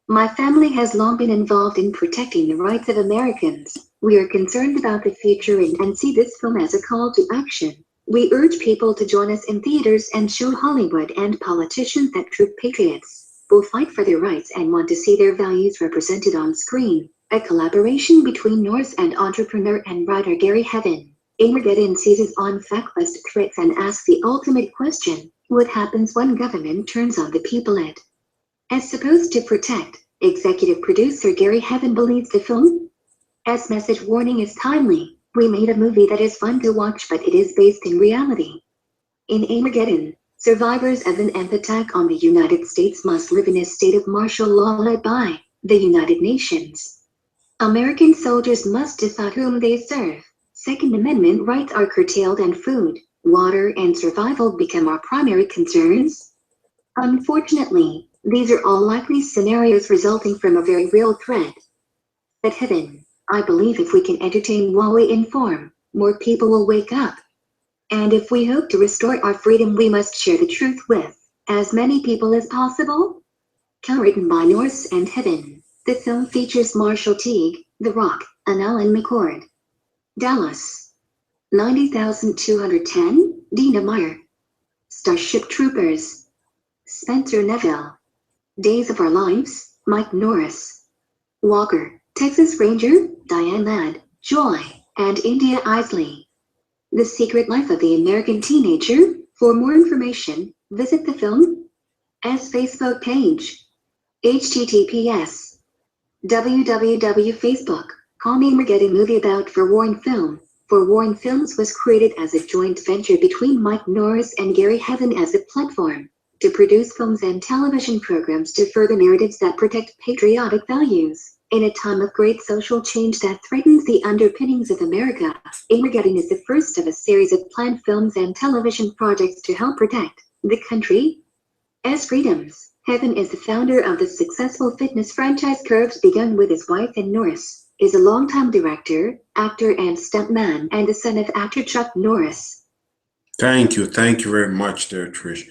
My family has long been involved in protecting the rights of Americans. We are concerned about the future and see this film as a call to action. We urge people to join us in theaters and show Hollywood and politicians that true patriots will fight for their rights and want to see their values represented on screen. A collaboration between Norris and entrepreneur and writer Gary Heaven. Armageddon seizes on factless threats and asks the ultimate question: what happens when government turns on the people it is supposed to protect? Executive producer Gary Heaven believes the film as message warning is timely. We made a movie that is fun to watch, but it is based in reality. In Armageddon, survivors of an attack on the United States must live in a state of martial law led by the United Nations. American soldiers must decide whom they serve. Second Amendment rights are curtailed and food, water, and survival become our primary concerns. Unfortunately, these are all likely scenarios resulting from a very real threat. But Heaven, I believe if we can entertain while we inform, more people will wake up. And if we hope to restore our freedom, we must share the truth with as many people as possible. Co-written by Norris and Heaven. The film features Marshall Teague, The Rock, and Alan McCord. Dallas, 90,210, Dina Meyer. Starship Troopers, Spencer Neville. Days of Our Lives, Mike Norris. Walker, Texas Ranger, Diane Ladd, Joy, and India Isley. The Secret Life of the American Teenager. For more information, visit the film's Facebook page. https www.facebook.com Armageddon movie about Forewarned Film. Forewarned Films was created as a joint venture between Mike Norris and Gary Heaven as a platform to produce films and television programs to further narratives that protect patriotic values. In a time of great social change that threatens the underpinnings of America, Armageddon is the first of a series of planned films and television projects to help protect the country's freedoms. Heaven is the founder of the successful fitness franchise Curves, begun with his wife, and Norris is a longtime director, actor, and stuntman, and the son of actor Chuck Norris. Thank you very much there, Trish.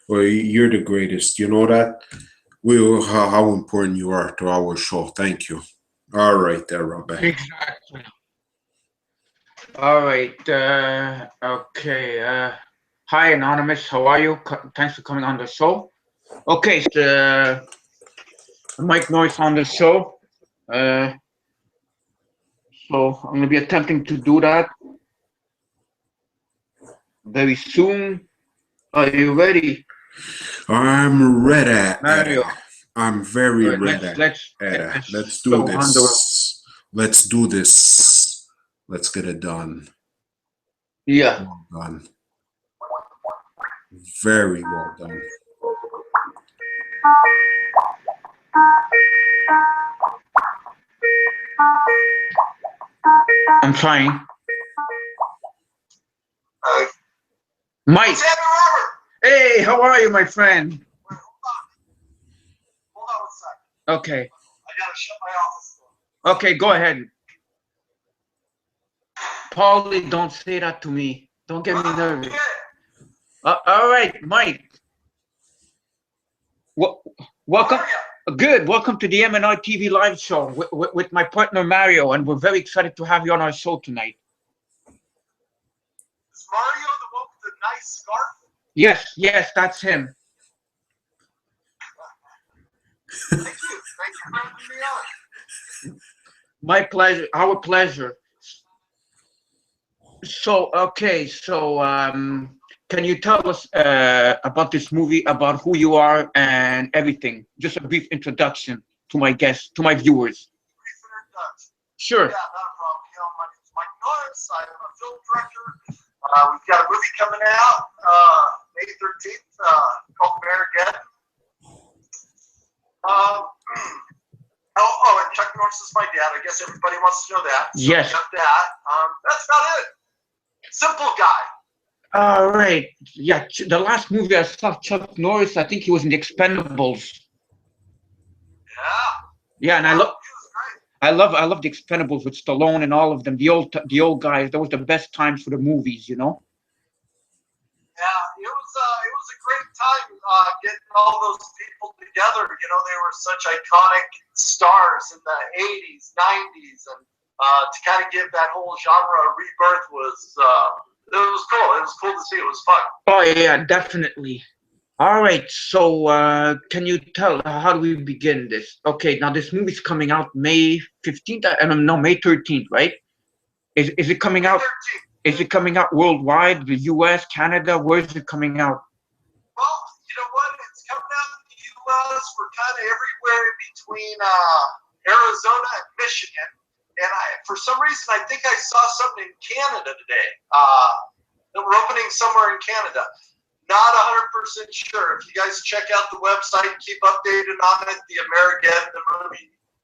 Well, you're the greatest. You know that? How important you are to our show. Thank you. All right there, Robert. Exactly. All right. Okay. Hi, Anonymous. How are you? Thanks for coming on the show. Okay. Mike Norris on the show. So I'm going to be attempting to do that very soon. Are you ready? I'm ready. Mario. I'm very All right, ready. let's Do show on the road. this. Let's do this. Let's get it done. Yeah. Well done. Very well done. I'm trying. Mike. Hey, how are you, my friend? Wait, hold on 1 second. Okay. I gotta shut my office door. Okay, go ahead. Paulie, don't say that to me. Don't get me nervous. All right, Mike. Welcome. Good. Welcome to the MnRTV Live Show with my partner Mario, and we're very excited to have you on our show tonight. Is Mario the one with the nice scarf? Yes, that's him. Thank you. Thank you for having me on. My pleasure. Our pleasure. So, okay, can you tell us about this movie, about who you are and everything? Just a brief introduction to my guests, to my viewers. Brief introduction. Sure. Yeah, not a problem. You know, my name is Mike Norris. I'm a film director. We've got a movie coming out May 13th called Amerigeddon. And Chuck Norris is my dad. I guess everybody wants to know that. So yes. Got that. That's about it. Simple guy. All right. Yeah, the last movie I saw Chuck Norris, I think he was in The Expendables. Yeah. Yeah, and I love The Expendables with Stallone and all of them. The old guys. That was the best times for the movies, you know. Yeah, it was a great time getting all those people together. You know, they were such iconic stars in the 80s, 90s, and to kind of give that whole genre a rebirth was it was cool. It was cool to see. It was fun. Oh yeah, definitely. All right, so can you tell how do we begin this? Okay, now this movie's coming out May 15th. No, May 13th, right? Is it coming out? 13th. Is it coming out worldwide? The U.S., Canada? Where is it coming out? Well, you know what? It's coming out in the U.S. We're kind of everywhere in between Arizona and Michigan. And for some reason, I think I saw something in Canada today. That we're opening somewhere in Canada. Not 100% sure. If you guys check out the website, keep updated on it, the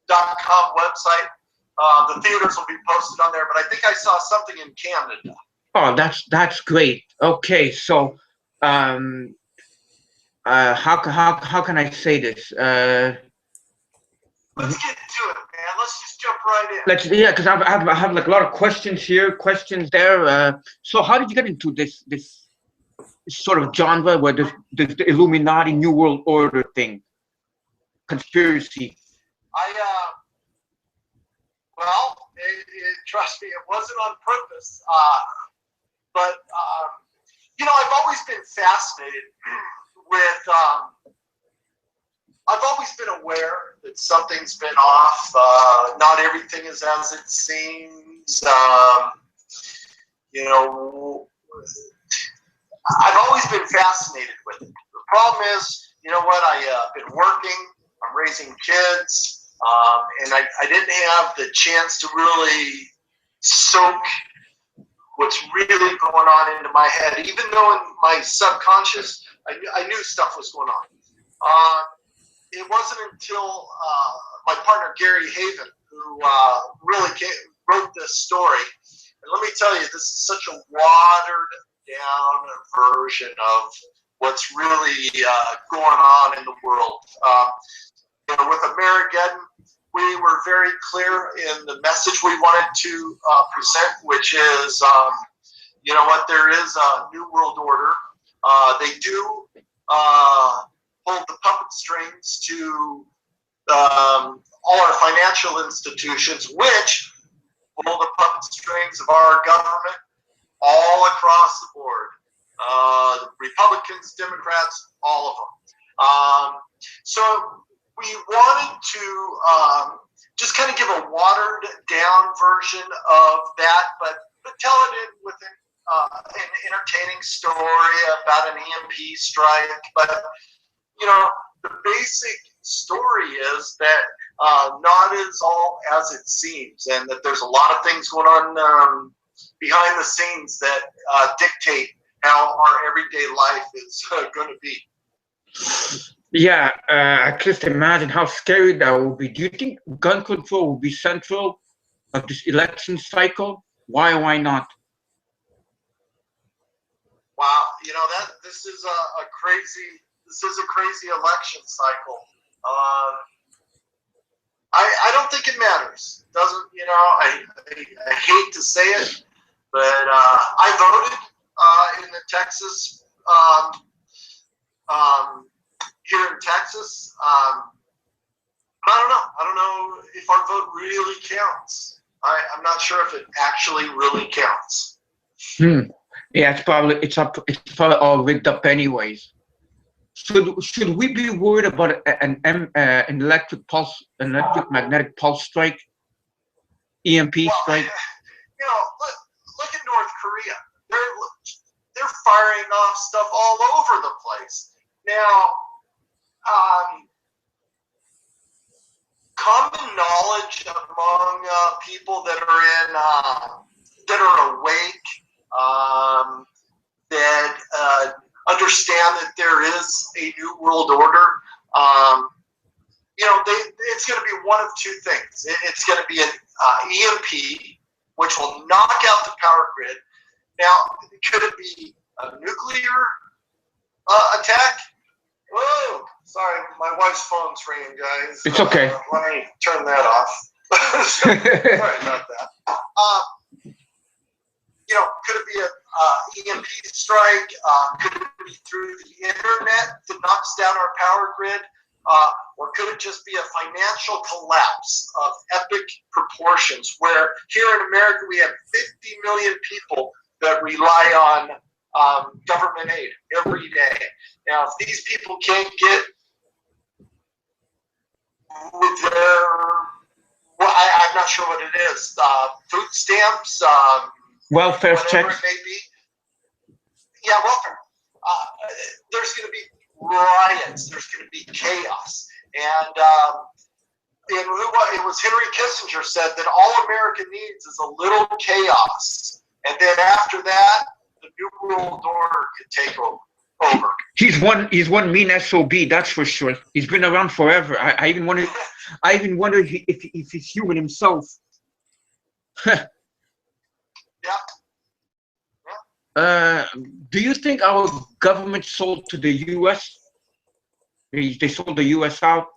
MnRTV.com website. The theaters will be posted on there, but I think I saw something in Canada. Oh, that's great. Okay, so how can I say this? Let's get to it, man. Let's just jump right in. Yeah, because I have like a lot of questions here, questions there. So how did you get into this sort of genre where there's the Illuminati New World Order thing, conspiracy? Well, trust me, it wasn't on purpose. But you know, I've always been fascinated with. I've always been aware that something's been off. Not everything is as it seems. You know, I've always been fascinated with it. The problem is, you know what? I've been working. I'm raising kids. And I didn't have the chance to really soak what's really going on into my head, even though in my subconscious, I knew stuff was going on. It wasn't until my partner, Gary Haven, who really wrote this story. And let me tell you, this is such a watered down version of what's really going on in the world. With AMERIGEDDON, we were very clear in the message we wanted to present, which is, you know what, there is a new world order. They do hold the puppet strings to all our financial institutions, which hold the puppet strings of our government all across the board. Republicans, Democrats, all of them. So we wanted to just kind of give a watered down version of that, but tell it with an entertaining story about an EMP strike. But, you know, the basic story is that not is all as it seems, and that there's a lot of things going on behind the scenes that dictate how our everyday life is going to be. Yeah, I just imagine how scary that would be. Do you think gun control will be central of this election cycle? Why or why not? Wow, you know, this is a crazy election cycle. I don't think it matters. Doesn't, you know, I hate to say it, but I voted in the Texas here in Texas. I don't know if our vote really counts. I'm not sure if it actually really counts. Yeah, it's probably all rigged up anyways. Should we be worried about an electromagnetic pulse strike, EMP strike? You know, look at North Korea. They're firing off stuff all over the place. Now, common knowledge among people that are awake, that understand that there is a new world order. You know, it's going to be one of two things. It's going to be an EMP, which will knock out the power grid. Now, could it be a nuclear attack? Oh, sorry, my wife's phone's ringing, guys. It's okay. Let me turn that off. Sorry about that. You know, could it be a EMP strike? Could it be through the internet that knocks down our power grid? Or could it just be a financial collapse of epic proportions where here in America we have 50 million people that rely on government aid every day. Now, if these people can't get with their, well, I'm not sure what it is, food stamps, welfare whatever checks. it may be. Yeah, welfare. There's going to be riots. There's going to be chaos. And it was Henry Kissinger said that all America needs is a little chaos. And then after that, the New World Order could take over. He's one mean SOB, that's for sure. He's been around forever. I even wonder if he's human himself. Yeah. Do you think our government sold to the U.S.? They sold the U.S. out?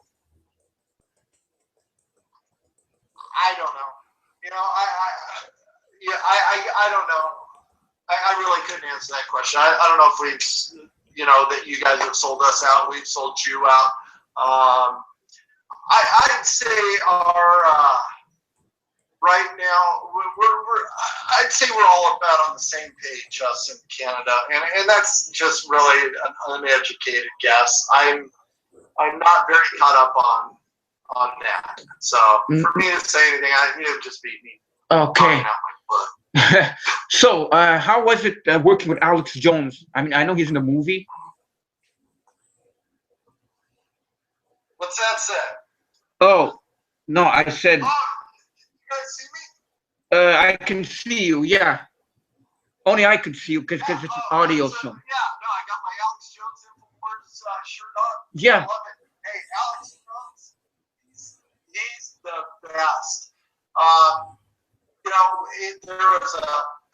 I don't know. You know, I don't know. I really couldn't answer that question. I don't know if we've, you know, that you guys have sold us out. We've sold you out. I'd say our right now I'd say we're all about on the same page, us in Canada, and that's just really an uneducated guess. I'm not very caught up on that. So for me to say anything, it would just be me. Okay. So, how was it working with Alex Jones? I mean, I know he's in the movie. What's that say? Oh, no, I said. Oh, you guys see me? I can see you. Yeah. Only I can see you because it's an audio show. Yeah, no, I got my Alex Jones Infowars shirt on. Yeah. I love it. Hey, Alex Jones, he's the best. You know, there was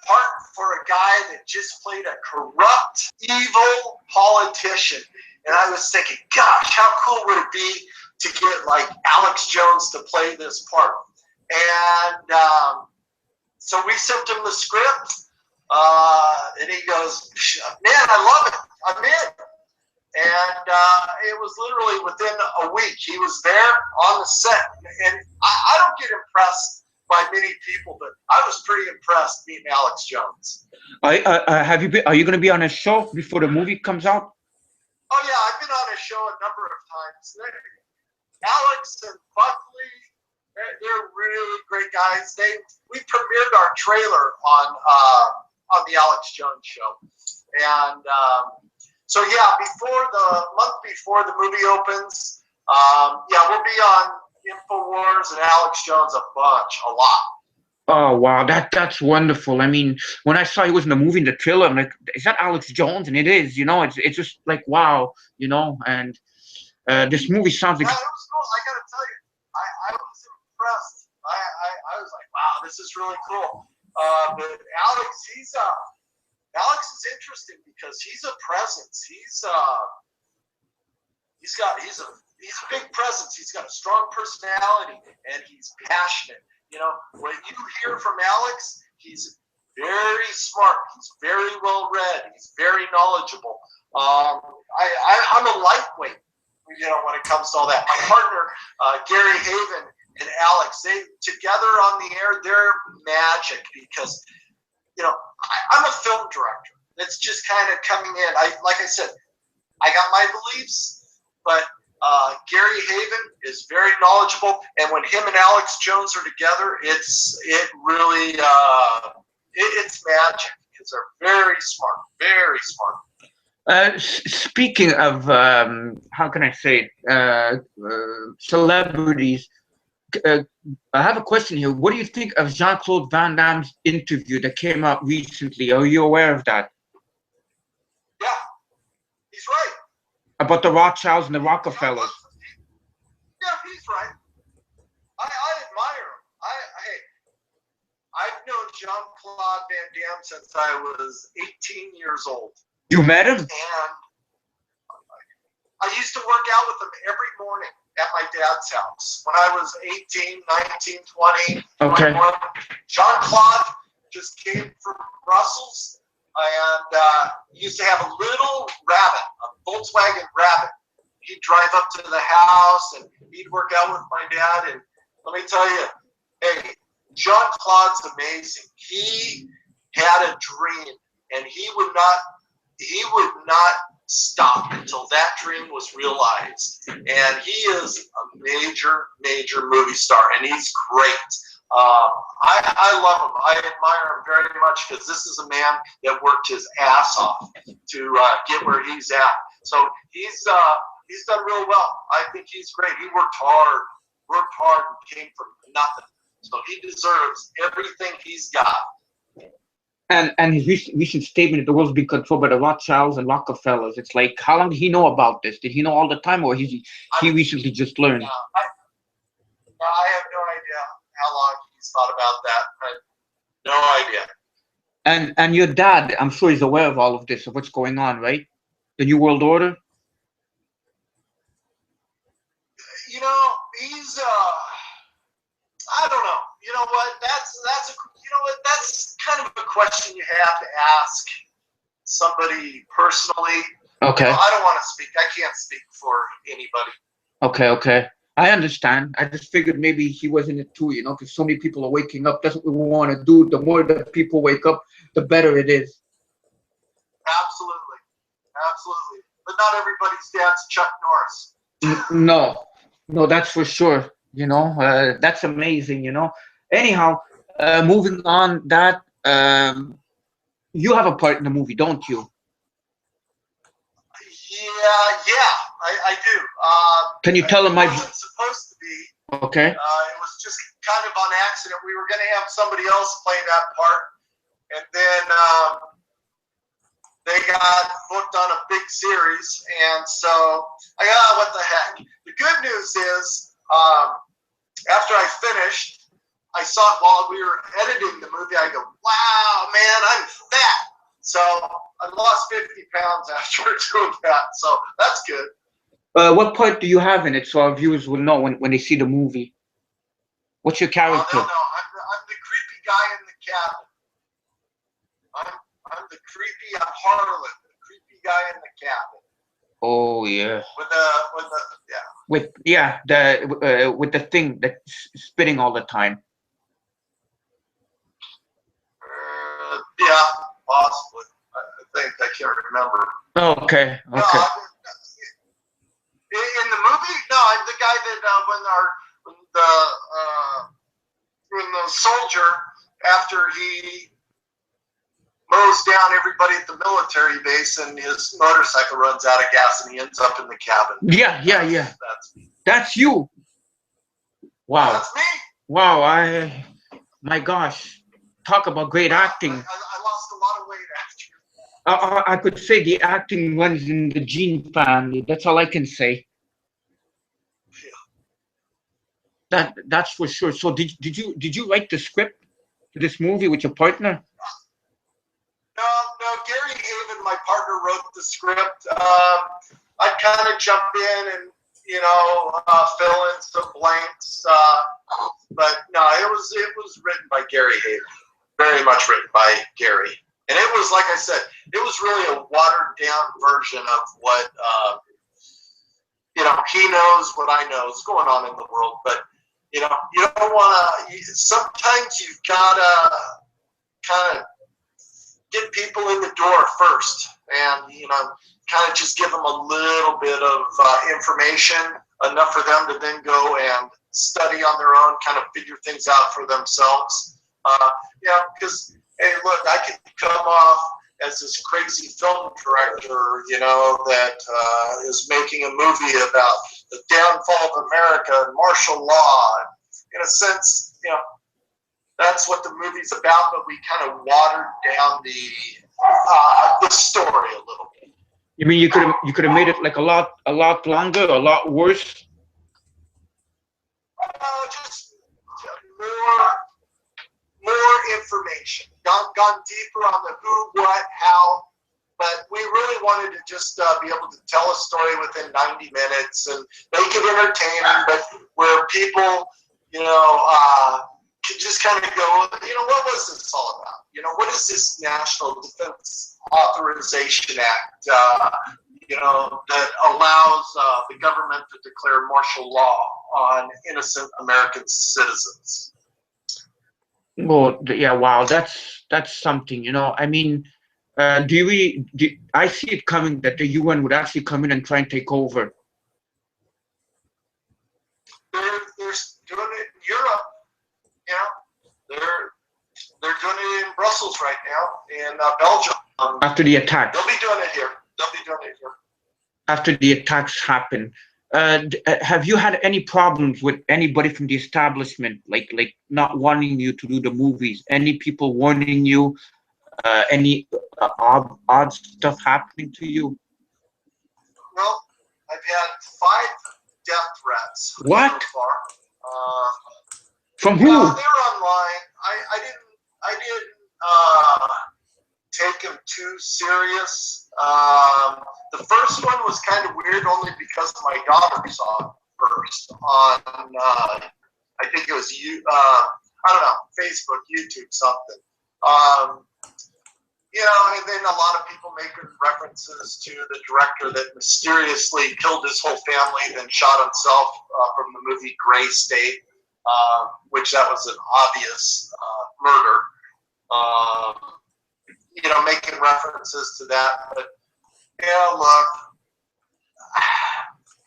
part for a guy that just played a corrupt, evil politician. And I was thinking, gosh, how cool would it be to get like Alex Jones to play this part? And so we sent him the script, and he goes, man, I love it. I'm in. And it was literally within a week. He was there on the set. And I don't get impressed by many people, but I was pretty impressed meeting Alex Jones. Are you going to be on a show before the movie comes out? Oh, yeah, I've been on a show a number of times. Alex and Buckley, they're really great guys. We premiered our trailer on the Alex Jones show. And so, yeah, month before the movie opens, yeah, we'll be on InfoWars and Alex Jones a lot. Oh, wow, that's wonderful. I mean, when I saw he was in the movie, in the trailer, I'm like, is that Alex Jones? And it is, you know, it's just like, wow, you know, and this movie sounds like... Yeah, it was cool. I got to tell you, I was impressed. I was like, wow, this is really cool. But Alex, Alex is interesting because he's a presence. He's a big presence. He's got a strong personality, and he's passionate. You know, when you hear from Alex, he's very smart. He's very well read. He's very knowledgeable. I'm a lightweight, you know, when it comes to all that. My partner, Gary Haven, and Alex, they together on the air, they're magic because, you know, I'm a film director. It's just kind of coming in. Like I said, I got my beliefs, but Gary Haven is very knowledgeable, and when him and Alex Jones are together, it's magic because they're very smart, very smart. Speaking of, how can I say it, celebrities, I have a question here. What do you think of Jean-Claude Van Damme's interview that came out recently? Are you aware of that? Yeah, he's right. About the Rothschilds and the Rockefellers. Yeah, he's right. I admire him. I've known Jean-Claude Van Damme since I was 18 years old. You met him? And I used to work out with him every morning at my dad's house when I was 18, 19, 20. Okay. 21. Jean-Claude just came from Brussels. And used to have a little rabbit, a Volkswagen Rabbit. He'd drive up to the house and he'd work out with my dad. And let me tell you, hey, Jean-Claude's amazing. He had a dream, and he would not stop until that dream was realized. And he is a major movie star, and he's great. I love him. I admire him very much because this is a man that worked his ass off to get where he's at. So he's done real well. I think he's great. He worked hard and came from nothing. So he deserves everything he's got. And his recent statement that the world's being controlled by the Rothschilds and Rockefellers. It's like, how long did he know about this? Did he know all the time, or he recently just learned? I have no idea how long he's thought about that, but no idea. And your dad, I'm sure he's aware of all of this, of what's going on, right? The New World Order? You know, he's I don't know. You know what? That's kind of a question you have to ask somebody personally. Okay. You know, I don't want to speak. I can't speak for anybody. Okay. I understand. I just figured maybe he was in it too, you know, because so many people are waking up. That's what we want to do. The more that people wake up, the better it is. Absolutely. But not everybody's dad's Chuck Norris. No, that's for sure. You know, that's amazing, you know. Anyhow, moving on, that you have a part in the movie, don't you? Yeah, I do. Can you tell them it wasn't supposed to be. Okay. It was just kind of on accident. We were going to have somebody else play that part, and then they got booked on a big series, and so I got what the heck. The good news is, after I finished, I saw it while we were editing the movie. I go, wow, man, I'm fat. So I lost 50 pounds after doing that. So that's good. What part do you have in it so our viewers will know when they see the movie? What's your character? They'll know. I'm the creepy guy in the cabin. I'm the creepy, I'm Harlan, the creepy guy in the cabin. Oh yeah. With the thing that's spitting all the time. Yeah, possibly. I think I can't remember. Okay. No, in the movie, no, I'm the guy that when the soldier, after he mows down everybody at the military base and his motorcycle runs out of gas and he ends up in the cabin. Yeah. That's me. That's you. Wow. That's me. Wow. My gosh. Talk about great acting. I lost a lot of weight after. I could say the acting runs in the gene family. That's all I can say. Yeah. That's for sure. So did you write the script for this movie with your partner? No, Gary Haven, my partner, wrote the script. I kind of jump in and, fill in some blanks. But no, it was written by Gary Haven. Very much written by Gary. And it was, like I said, it was really a watered down version of what, he knows what I know is going on in the world. But, you don't want to, sometimes you've got to kind of get people in the door first and, kind of just give them a little bit of information, enough for them to then go and study on their own, kind of figure things out for themselves. Because, hey, look, I could come off as this crazy film director, that is making a movie about the downfall of America and martial law. In a sense, that's what the movie's about, but we kind of watered down the story a little bit. You mean you could have made it like a lot longer, a lot worse? Just more information. Gone deeper on the who, what, how. But we really wanted to just be able to tell a story within 90 minutes and make it entertaining, but where people, could just kind of go, what was this all about? What is this National Defense Authorization Act, that allows the government to declare martial law on innocent American citizens? Well, yeah, wow, that's something, I mean, I see it coming that the UN would actually come in and try and take over. They're doing it in Europe, they're doing it in Brussels right now, in Belgium. After the attack. They'll be doing it here. After the attacks happen. Have you had any problems with anybody from the establishment, like not wanting you to do the movies? Any people warning you? Any odd stuff happening to you? Well, I've had 5 death threats. What? So far. From who? They were online. I didn't take them too serious. The first one was kind of weird only because my daughter saw it first on, I think it was Facebook, YouTube, something. And then a lot of people making references to the director that mysteriously killed his whole family, then shot himself from the movie Gray State, which that was an obvious murder. Making references to that, but look,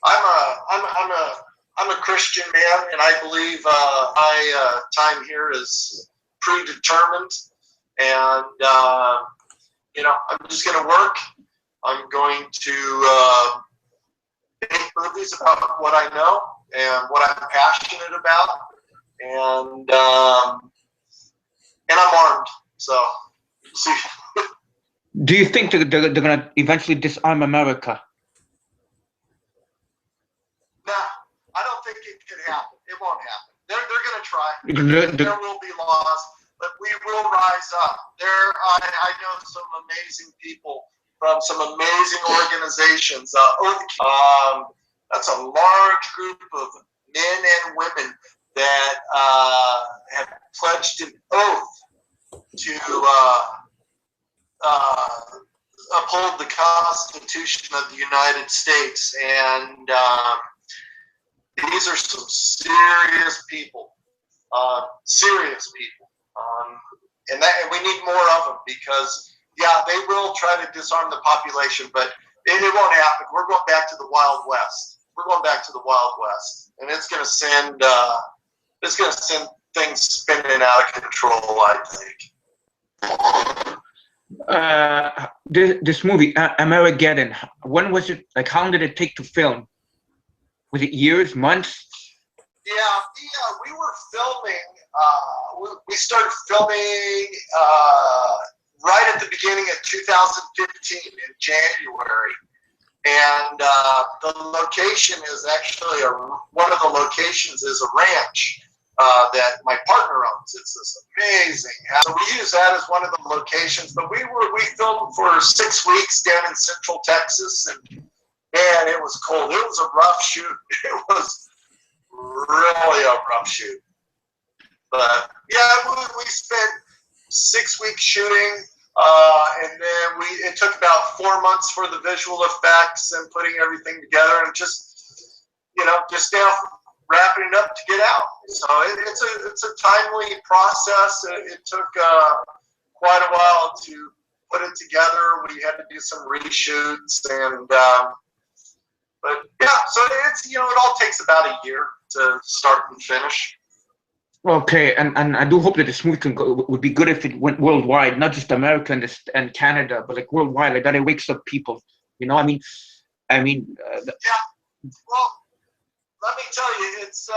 I'm a Christian man, and I believe my time here is predetermined, and I'm just going to work. I'm going to make movies about what I know and what I'm passionate about, and I'm armed, so see. Do you think they're going to eventually disarm America? Nah, I don't think it could happen. It won't happen. They're going to try. There will be laws, but we will rise up. I know some amazing people from some amazing organizations. That's a large group of men and women that have pledged an oath to uphold the Constitution of the United States, and these are some serious people, and we need more of them, because yeah, they will try to disarm the population, but it won't happen. We're going back to the Wild West. We're going back to the Wild West, and it's going to send things spinning out of control, I think. This movie, AMERIGEDDON, when was it? Like, how long did it take to film? Was it years, months? Yeah, we were filming. We started filming right at the beginning of 2015 in January, and the location is actually one of the locations is a ranch that my partner owns. It's this amazing house. So we use that as one of the locations. But we filmed for 6 weeks down in Central Texas, and man, it was cold. It was a rough shoot. It was really a rough shoot. But yeah, we spent 6 weeks shooting, and then it took about 4 months for the visual effects and putting everything together, and just now wrapping it up to get out. So it's a timely process. It took quite a while to put it together. We had to do some reshoots, and but yeah, so it's it all takes about a year to start and finish. Okay, and I do hope that this movie would be good if it went worldwide, not just America and Canada, but like worldwide, like that it wakes up people. I mean. Yeah. Well, let me tell you, it's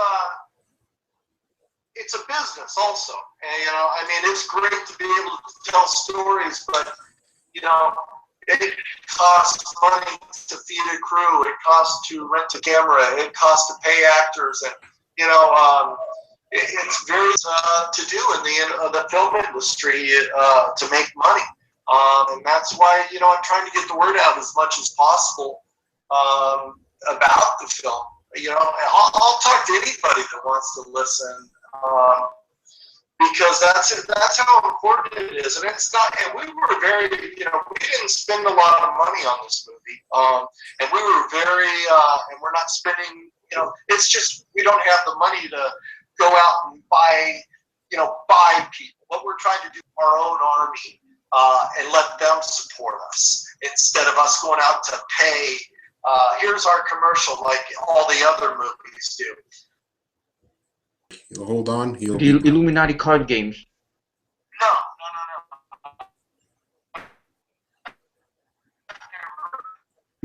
a business also, and it's great to be able to tell stories, but it costs money to feed a crew, it costs to rent a camera, it costs to pay actors, and it's very to do in the film industry to make money, and that's why I'm trying to get the word out as much as possible about the film. I'll talk to anybody that wants to listen, because that's how important it is. And it's not. And we were very, we didn't spend a lot of money on this movie, and we were very, and we're not spending. It's just we don't have the money to go out and buy people. What we're trying to do, our own army, and let them support us instead of us going out to pay. Here's our commercial, like all the other movies do. Hold on. The Illuminati card games. No.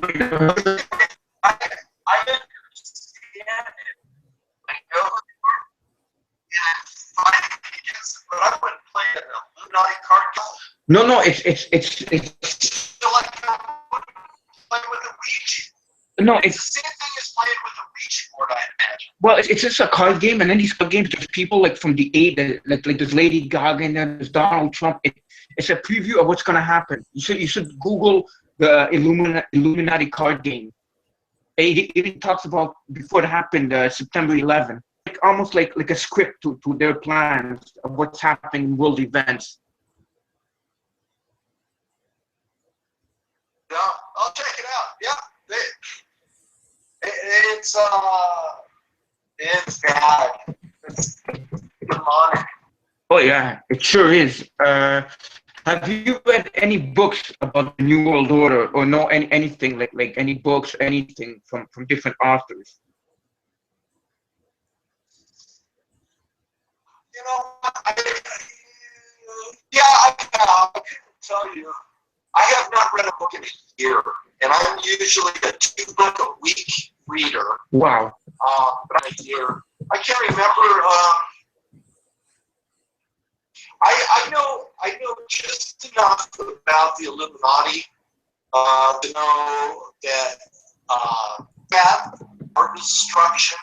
I understand it. I know who you are. And I'm fighting against it, but I wouldn't play an Illuminati card game. No, it's So like playing with a Ouija. No, it's the same thing as playing with a Ouija board, I imagine. Well, it's just a card game, and then these card games, there's people like from the like there's Lady Gaga and there's Donald Trump. It's a preview of what's gonna happen. You should Google the Illuminati card game. It talks about before it happened, September 11th, almost like a script to their plans of what's happening in world events. Yeah, I'll check it out. Yeah. It's bad. It's demonic. Oh yeah, it sure is. Have you read any books about the New World Order, or know anything like any books, anything from different authors? I can tell you. I have not read a book in a year, and I'm usually a 2-book-a-week reader. Wow. But a year. I can't remember. I know just enough about the Illuminati to know that art destruction,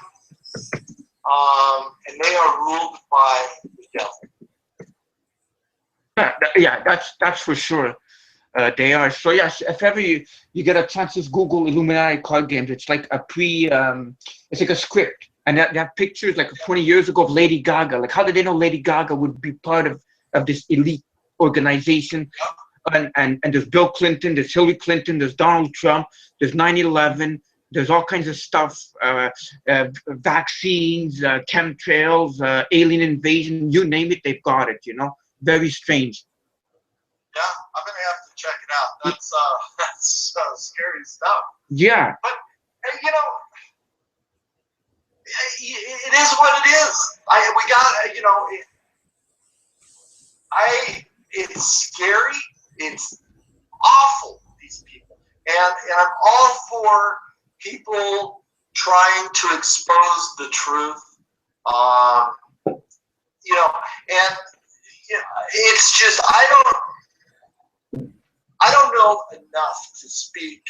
and they are ruled by the devil. Yeah, that's for sure. They are. So yes, if ever you get a chance, just Google Illuminati card games. It's like a it's like a script, and they have pictures like 20 years ago of Lady Gaga. Like, how did they know Lady Gaga would be part of this elite organization? And there's Bill Clinton, there's Hillary Clinton, there's Donald Trump, there's 9/11. There's all kinds of stuff, vaccines, chemtrails, alien invasion, you name it, they've got it, you know? Very strange. Yeah, I'm going to have to check it out. That's scary stuff. Yeah. But, you know, it is what it is. We got, you know, it's scary. It's awful, these people. And I'm all for people trying to expose the truth, you know, and you know, it's just I don't know enough to speak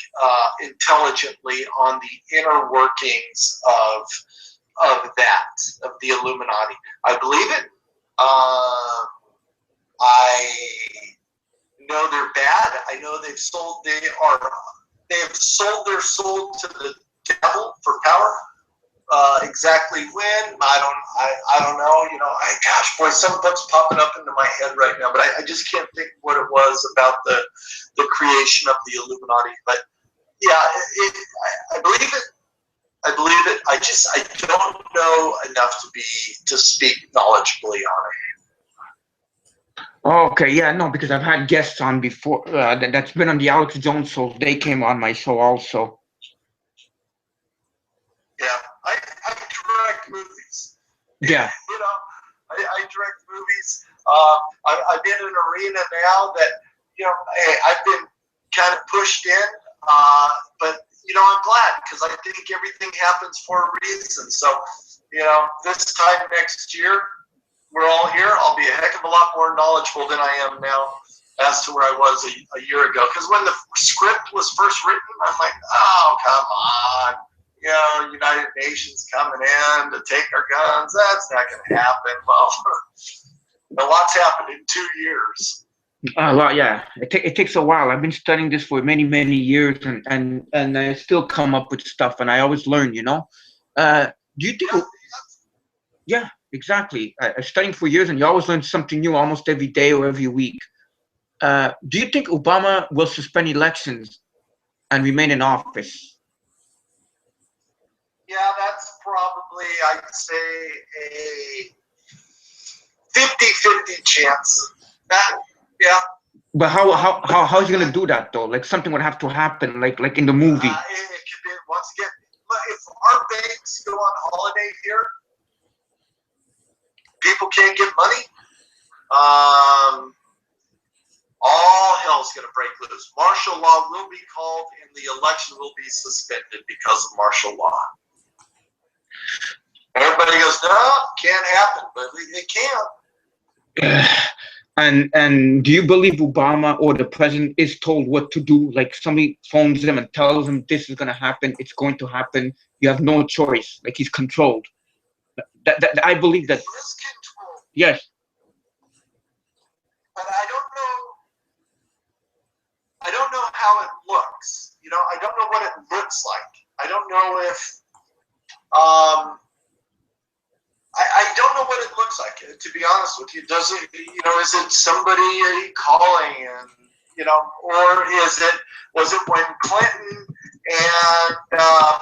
intelligently on the inner workings of the Illuminati. I believe it. I know they're bad. I know they have sold their soul to the devil for power. Exactly when, I don't know. You know, gosh, boy, something's popping up into my head right now, but I just can't think what it was about the creation of the Illuminati. But yeah, I believe it. I believe it. I don't know enough to speak knowledgeably on it. Okay, yeah, no, because I've had guests on before that's been on the Alex Jones show. They came on my show also. Yeah, I direct movies. Yeah. You know, I direct movies. I've been in an arena now that, you know, hey, I've been kind of pushed in, but, you know, I'm glad because I think everything happens for a reason. So, you know, this time next year, we're all here. I'll be a heck of a lot more knowledgeable than I am now as to where I was a year ago. Because when the script was first written, I'm like, oh, come on. You know, United Nations coming in to take our guns. That's not going to happen. Well, a lot's happened in 2 years. Well, yeah, it takes a while. I've been studying this for many, many years, and I still come up with stuff, and I always learn, you know? Do you think... Yeah, exactly. I'm studying for years, and you always learn something new almost every day or every week. Do you think Obama will suspend elections and remain in office? Yeah, that's probably, I'd say, a 50-50 chance. Yeah. But how is he gonna do that though? Like something would have to happen, like in the movie. It could be, once again, if our banks go on holiday here, people can't get money. All hell's gonna break loose. Martial law will be called, and the election will be suspended because of martial law. Everybody goes, no, can't happen, but it can. And do you believe Obama or the president is told what to do? Like somebody phones him and tells him this is going to happen, it's going to happen. You have no choice. Like he's controlled. That I believe that. He is controlled. Yes. But I don't know how it looks. You know, I don't know what it looks like. I don't know if I don't know what it looks like, to be honest with you. Does it, you know, is it somebody calling and, you know, or was it when Clinton and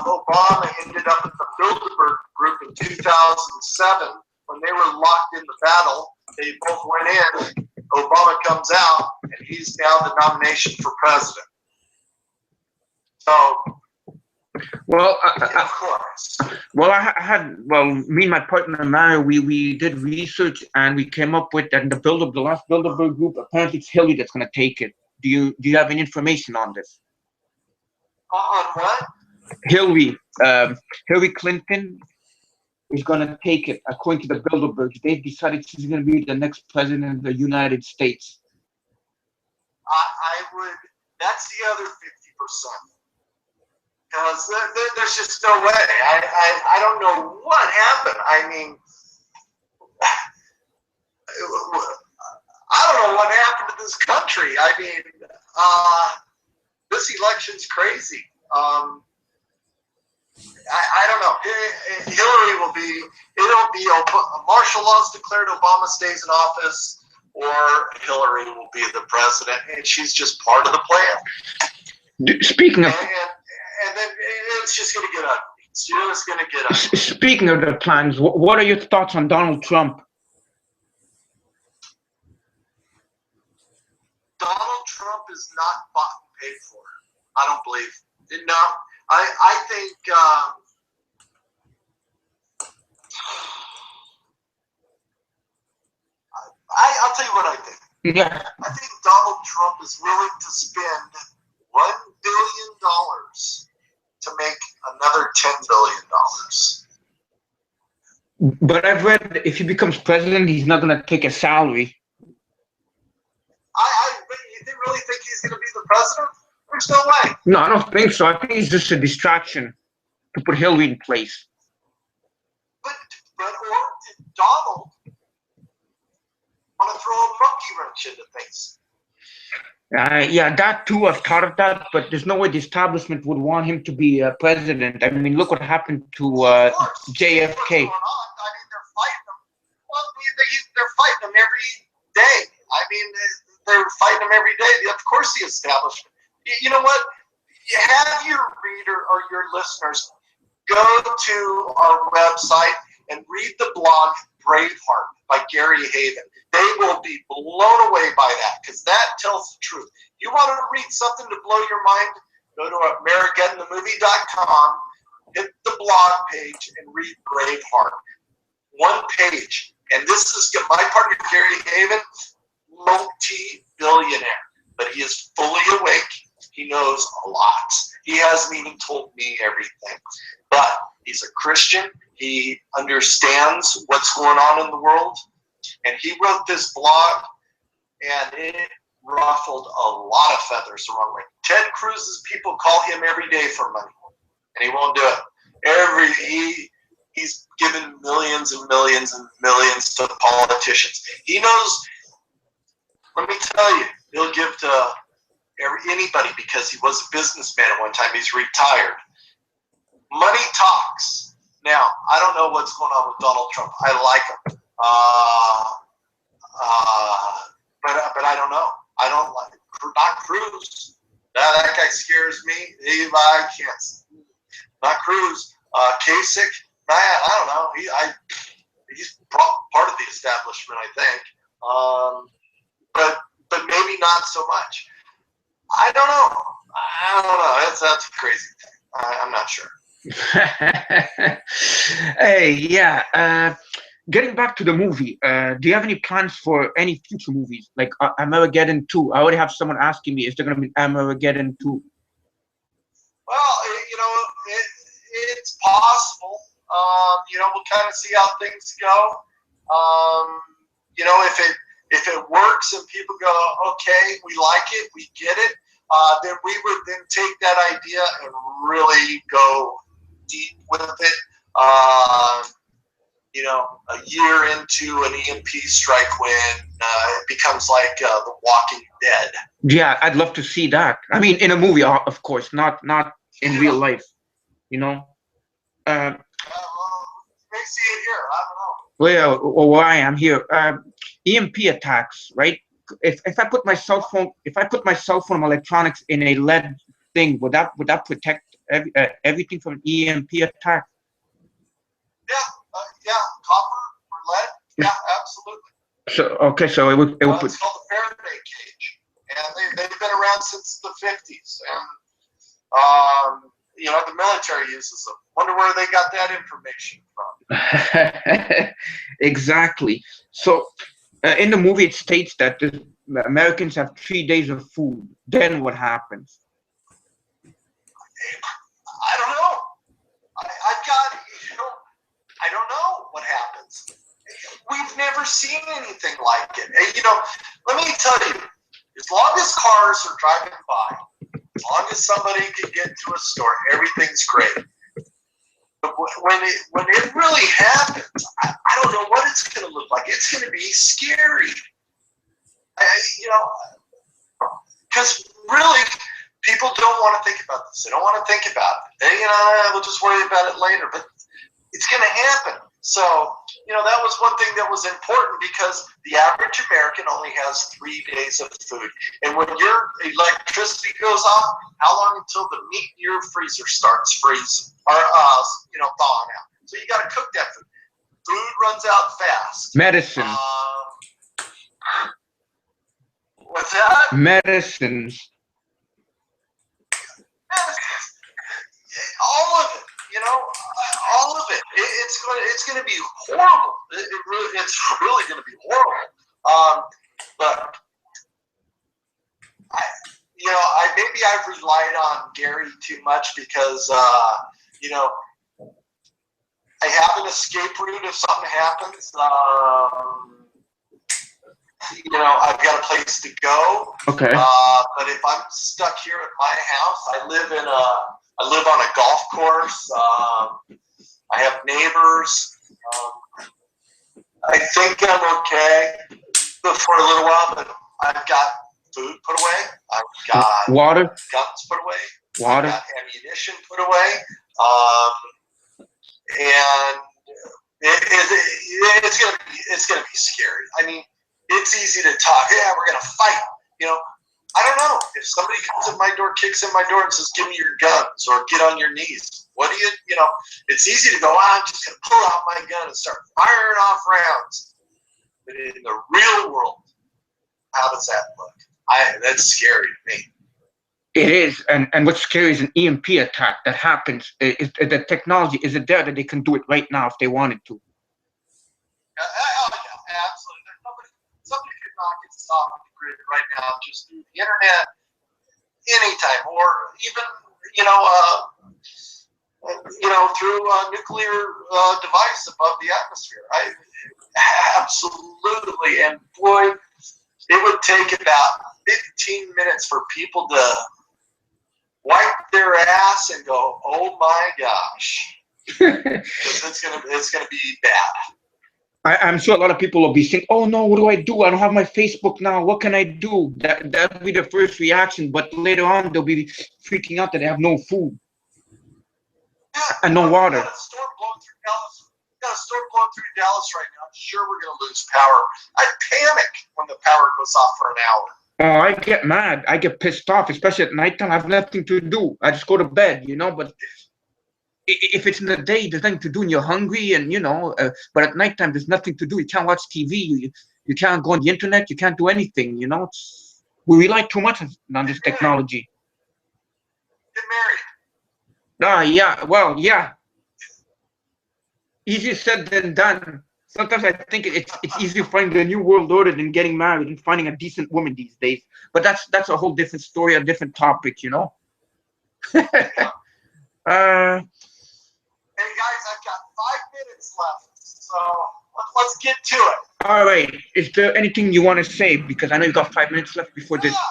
Obama ended up at the Bilderberg group in 2007 when they were locked in the battle? They both went in. Obama comes out, and he's now the nomination for president. So, well, of course. Well, me and my partner Mario, we did research and we came up with that the last Bilderberg group. Apparently, it's Hillary that's going to take it. Do you have any information on this? On what? Hillary Clinton is going to take it, according to the Bilderbergs. They've decided she's going to be the next president of the United States. I would. That's the other 50%. Because there's just no way. I don't know what happened. I mean, I don't know what happened to this country. I mean, this election's crazy. I don't know. Hillary will be, it'll be martial law's declared, Obama stays in office, or Hillary will be the president, and she's just part of the plan. Speaking of, and then it's just going to get ugly. It's just going to get ugly. Speaking of the plans, what are your thoughts on Donald Trump? Donald Trump is not bought and paid for. I don't believe. No, I think I'll tell you what I think. Yeah. I think Donald Trump is willing to spend $1 billion to make another $10 billion. But I've read if he becomes president, he's not going to take a salary. You really think he's going to be the president? There's no way. No, I don't think so. I think it's just a distraction to put Hillary in place. But did Donald want to throw a monkey wrench into things? Yeah, that too. I've thought of that, but there's no way the establishment would want him to be president. I mean, look what happened to JFK. I mean, they're fighting him. Well, they're fighting him every day. I mean, they're fighting him every day. Of course, the establishment. You know what? You have your reader or your listeners go to our website and read the blog Braveheart by Gary Haven. They will be blown away by that because that tells the truth. You want to read something to blow your mind? Go to MnRTVMovie.com, hit the blog page, and read Braveheart. One page. And this is my partner, Gary Haven, multi-billionaire. But he is fully awake. He knows a lot. He hasn't even told me everything. But he's a Christian. He understands what's going on in the world. And he wrote this blog, and it ruffled a lot of feathers the wrong way. Ted Cruz's people call him every day for money, and he won't do it. He's given millions and millions and millions to politicians. He knows, let me tell you, he'll give to anybody because he was a businessman at one time. He's retired. Money talks. Now, I don't know what's going on with Donald Trump. I like him. But I don't know. I don't like not Cruz. That guy scares me. I can't. Not Cruz. Kasich. I don't know. He's part of the establishment, I think. But maybe not so much. I don't know. That's a crazy thing. I'm not sure. Hey, yeah. Getting back to the movie, do you have any plans for any future movies, like Armageddon 2? I already have someone asking me, is there going to be Armageddon 2? Well, it's possible. We'll kind of see how things go. If it works and people go, okay, we like it, we get it, then we would then take that idea and really go deep with it. A year into an EMP strike when it becomes like The Walking Dead. Yeah, I'd love to see that. I mean, in a movie, of course, not in real life. You may see it here. I don't know. Well, where I am here, EMP attacks, right? If I put my cell phone electronics in a lead thing, would that protect everything from an EMP attack? Yeah, copper or lead. Yeah, absolutely. So it would. It's called the Faraday cage, and they've been around since the 50s, and the military uses them. Wonder where they got that information from. Exactly. So, in the movie, it states that the Americans have 3 days of food. Then what happens? I don't know. I don't know what happens. We've never seen anything like it. Let me tell you, as long as cars are driving by As long as somebody can get to a store, everything's great. But when it really happens, I don't know what it's going to look like. It's going to be scary. Because really, people don't want to think about this. They don't want to think about it. We'll just worry about it later. But it's going to happen. So, that was one thing that was important, because the average American only has 3 days of food. And when your electricity goes off, how long until the meat in your freezer starts freezing or, thawing out? So you got to cook that food. Food runs out fast. Medicine. What's that? Medicines. All of it. All of it. It's going to be horrible. It's really going to be horrible. But maybe I've relied on Gary too much, because I have an escape route if something happens. I've got a place to go. Okay. But if I'm stuck here at my house, I live on a golf course. I have neighbors. I think I'm okay for a little while, but I've got food put away. I've got water, guns put away. water, I've got ammunition put away. And it's gonna be scary. I mean, it's easy to talk. Yeah, we're gonna fight. I don't know. If somebody comes at my door, kicks in my door, and says, "Give me your guns," or "Get on your knees," what do you? It's easy to go, "I'm just gonna pull out my gun and start firing off rounds." But in the real world, how does that look? That's scary to me. It is, and what's scary is an EMP attack that happens. The technology is it there that they can do it right now if they wanted to. Yeah, absolutely. Somebody could knock it off the grid right now, just through the internet, anytime, or even through a nuclear device above the atmosphere. Absolutely, and boy, it would take about 15 minutes for people to wipe their ass and go, "Oh my gosh," because it's gonna be bad. I'm sure a lot of people will be saying, "Oh no, what do I do? I don't have my Facebook now. What can I do?" That'll be the first reaction, but later on they'll be freaking out that they have no food and no water. Got a storm blowing through Dallas right now. I'm sure we're gonna lose power. I panic when the power goes off for an hour. Oh, I get mad. I get pissed off, especially at nighttime. I have nothing to do. I just go to bed, But if it's in the day, there's nothing to do, and you're hungry, and but at nighttime, there's nothing to do. You can't watch TV. You can't go on the internet. You can't do anything. We rely too much on this technology. Get married. Yeah. Well, yeah. Easier said than done. Sometimes I think it's easier finding a new world order than getting married and finding a decent woman these days. But that's a whole different story, a different topic, Hey guys, I've got 5 minutes left, so let's get to it. All right. Is there anything you want to say? Because I know you've got 5 minutes left before this. Yeah, I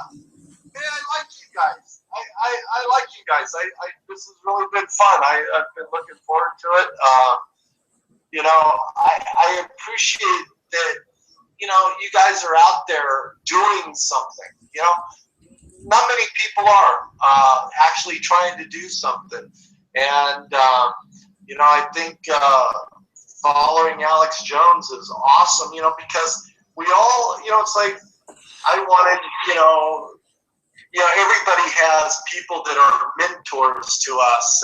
like you guys. I like you guys. This has really been fun. I've been looking forward to it. I appreciate that, you guys are out there doing something. Not many people are actually trying to do something. And, I think following Alex Jones is awesome, because we all, it's like I wanted, everybody has people that are mentors to us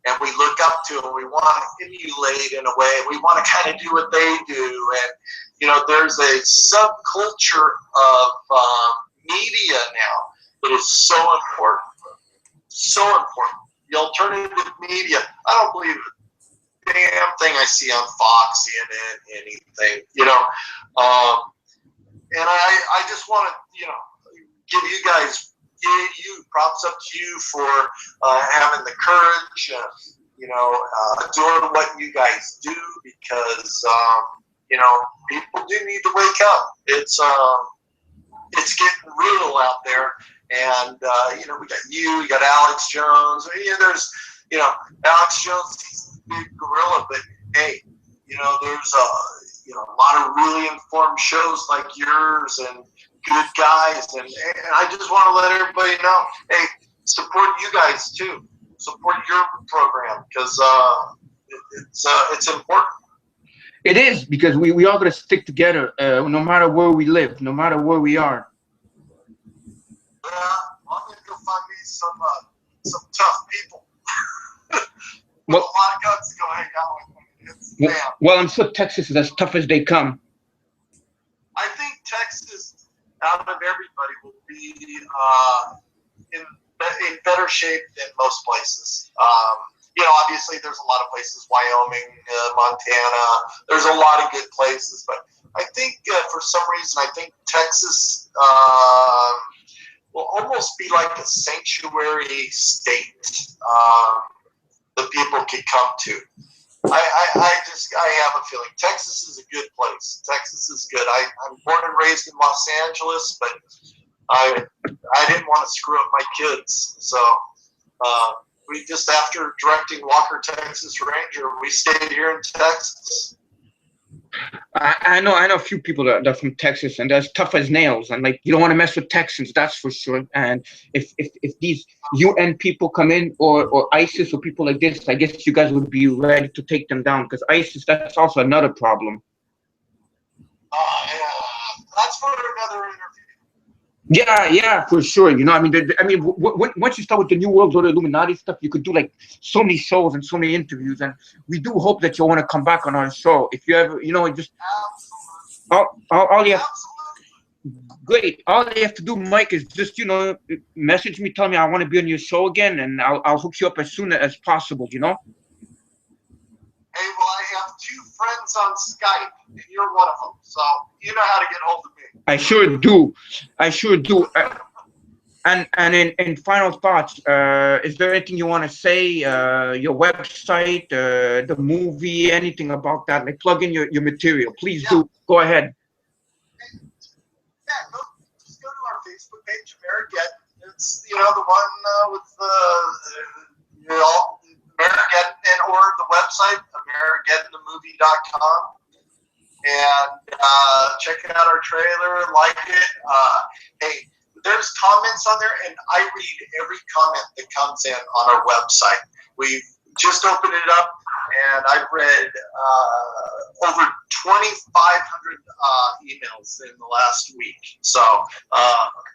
and we look up to and we want to emulate in a way. We want to kind of do what they do. And, there's a subculture of media now that is so important. So important. The alternative media, I don't believe a damn thing I see on Fox, CNN, anything, and I just want to, give you guys, props up to you for having the courage, doing what you guys do, because, people do need to wake up. It's getting real out there, And you know, we got you got Alex Jones. Yeah, there's, you know, Alex Jones, he's the big gorilla, but hey, you know, there's a lot of really informed shows like yours and good guys, and I just want to let everybody know, hey, support you guys too. Support your program, because it's important. It is, because we all got to stick together, no matter where we live, no matter where we are. Yeah, well, I'm gonna go find me some tough people. Well, a lot of guns to go hang out with. Well, I'm sure Texas is as tough as they come. I think Texas, out of everybody, will be in better shape than most places. You know, obviously there's a lot of places, Wyoming, Montana, there's a lot of good places, but I think for some reason, I think Texas will almost be like a sanctuary state that people could come to. I have a feeling Texas is a good place. Texas is good. I'm born and raised in Los Angeles, but I didn't want to screw up my kids, so we just, after directing Walker, Texas Ranger, we stayed here in Texas. I know a few people that are from Texas, and they're as tough as nails, and like, you don't want to mess with Texans, that's for sure. And if these UN people come in, or ISIS or people like this, I guess you guys would be ready to take them down, because ISIS, that's also another problem. Yeah, that's for another interview. Yeah, for sure. You know, I mean, once you start with the New World Order Illuminati stuff, you could do like so many shows and so many interviews, and we do hope that you'll want to come back on our show. If you ever, you know, just all you have, great. All you have to do, Mike, is just, you know, message me, tell me I want to be on your show again, and I'll hook you up as soon as possible. You know. Hey, well, I have 2 friends on Skype, and you're one of them, so you know how to get hold of me. I sure do. And in final thoughts, is there anything you want to say? Your website, the movie, anything about that? Like, plug in your material. Please do. Go ahead. Yeah, just go to our Facebook page, AMERIGEDDON. It's, you know, the one with the, you know, AMERIGEDDON, or the website, AMERIGEDDONThemovie.com. And check out our trailer, like it. Hey, there's comments on there, and I read every comment that comes in on our website. We've just opened it up, and I've read over 2,500 emails in the last week. So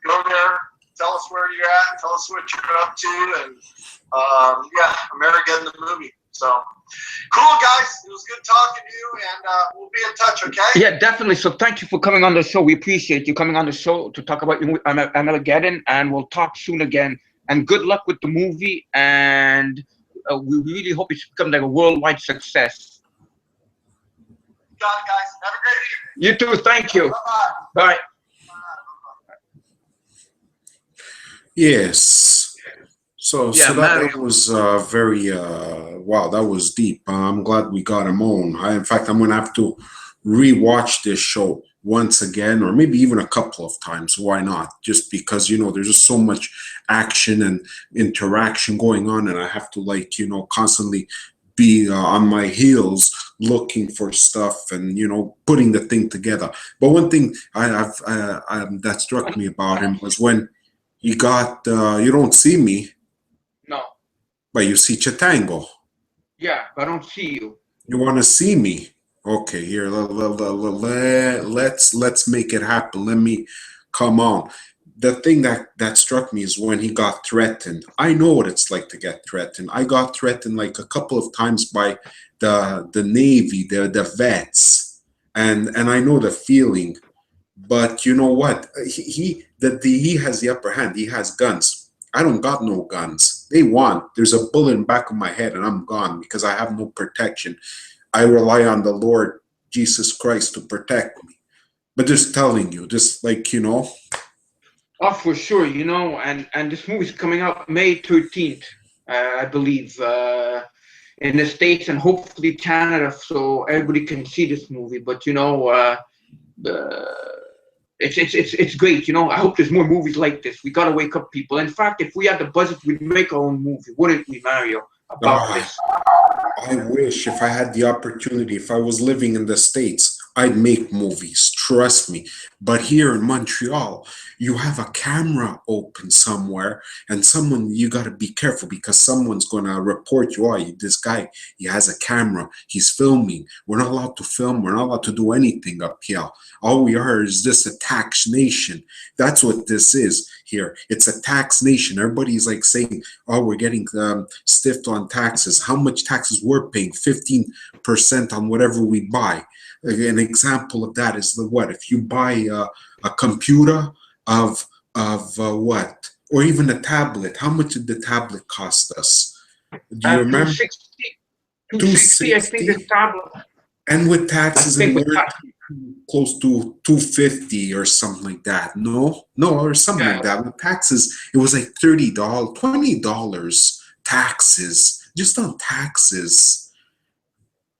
go there, tell us where you're at, tell us what you're up to, and yeah, AMERIGEDDON the movie. So cool, guys. It was good talking to you, and we'll be in touch, okay? Yeah, definitely. So thank you for coming on the show. We appreciate you coming on the show to talk about AMERIGEDDON, and we'll talk soon again. And good luck with the movie, and we really hope it becomes like a worldwide success. You got it, guys. Have a great evening. You too. Thank you. Bye-bye. Bye. Yes. So that was very wow, that was deep. I'm glad we got him on. In fact, I'm gonna have to rewatch this show once again, or maybe even a couple of times. Why not? Just because, you know, there's just so much action and interaction going on, and I have to, like, you know, constantly be on my heels looking for stuff and, you know, putting the thing together. But one thing that struck me about him was when he got You Don't See Me. No. But you see Chitango. Yeah, I don't see you. You want to see me? Okay, here, let's make it happen. Let me come on. The thing that struck me is when he got threatened. I know what it's like to get threatened. I got threatened like a couple of times by the Navy, the vets, and I know the feeling. But you know what? He has the upper hand. He has guns. I don't got no guns. They want. There's a bullet in the back of my head, and I'm gone because I have no protection. I rely on the Lord Jesus Christ to protect me. But just telling you, just like, you know. Oh, for sure, you know, and this movie's coming out May 13th, I believe, in the States and hopefully Canada, so everybody can see this movie. But, you know, It's great, you know. I hope there's more movies like this. We gotta wake up people. In fact, if we had the budget, we'd make our own movie, wouldn't we, Mario? About Ah, this. I wish if I had the opportunity, if I was living in the States, I'd make movies, trust me. But here in Montreal, you have a camera open somewhere, and someone, you got to be careful because someone's going to report you. Oh, this guy, he has a camera, he's filming. We're not allowed to film, we're not allowed to do anything up here. All we are is just a tax nation. That's what this is here. It's a tax nation. Everybody's like saying, oh, we're getting stiffed on taxes. How much taxes we're paying? 15% on whatever we buy. An example of that is the what? If you buy a computer of what? Or even a tablet. How much did the tablet cost us? Do you remember? 260, 260, I think the tablet. And with I taxes, think and with we're tax, close to 250 or something like that. No, or something like that. With taxes, it was like $30, $20 taxes, just on taxes.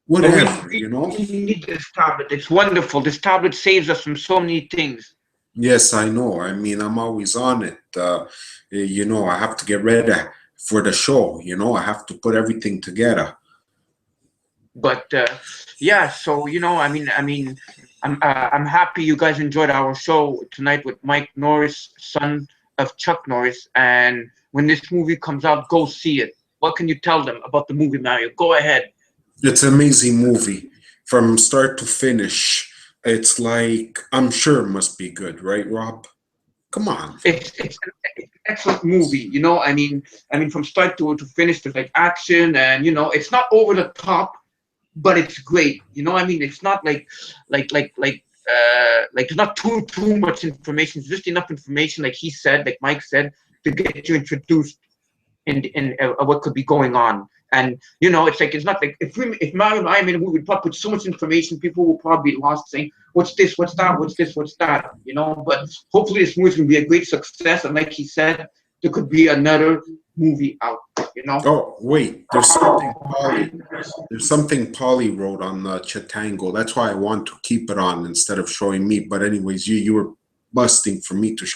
Whatever, we you know. need this tablet. It's wonderful. This tablet saves us from so many things. Yes, I know. I mean, I'm always on it. You know, I have to get ready for the show. You know, I have to put everything together. But yeah, so you know, I'm happy you guys enjoyed our show tonight with Mike Norris, son of Chuck Norris. And when this movie comes out, go see it. What can you tell them about the movie, Mario? Go ahead. It's an amazing movie from start to finish. It's like, I'm sure it must be good, right, Rob? Come on. It's an excellent movie. You know, from start to finish, there's like action, and you know, it's not over the top, but it's great. You know, it's not like there's not too much information. It's just enough information, like he said, like Mike said, to get you introduced in what could be going on. And you know, it's not like if Mario and I made a movie, we'd probably put so much information, people will probably be lost saying, what's this, what's that, what's this, what's that, you know. But hopefully this movie's gonna be a great success, and like he said, there could be another movie out, you know. Oh, wait, there's something Polly wrote on Chatango. That's why I want to keep it on instead of showing me. But anyways, you were busting for me to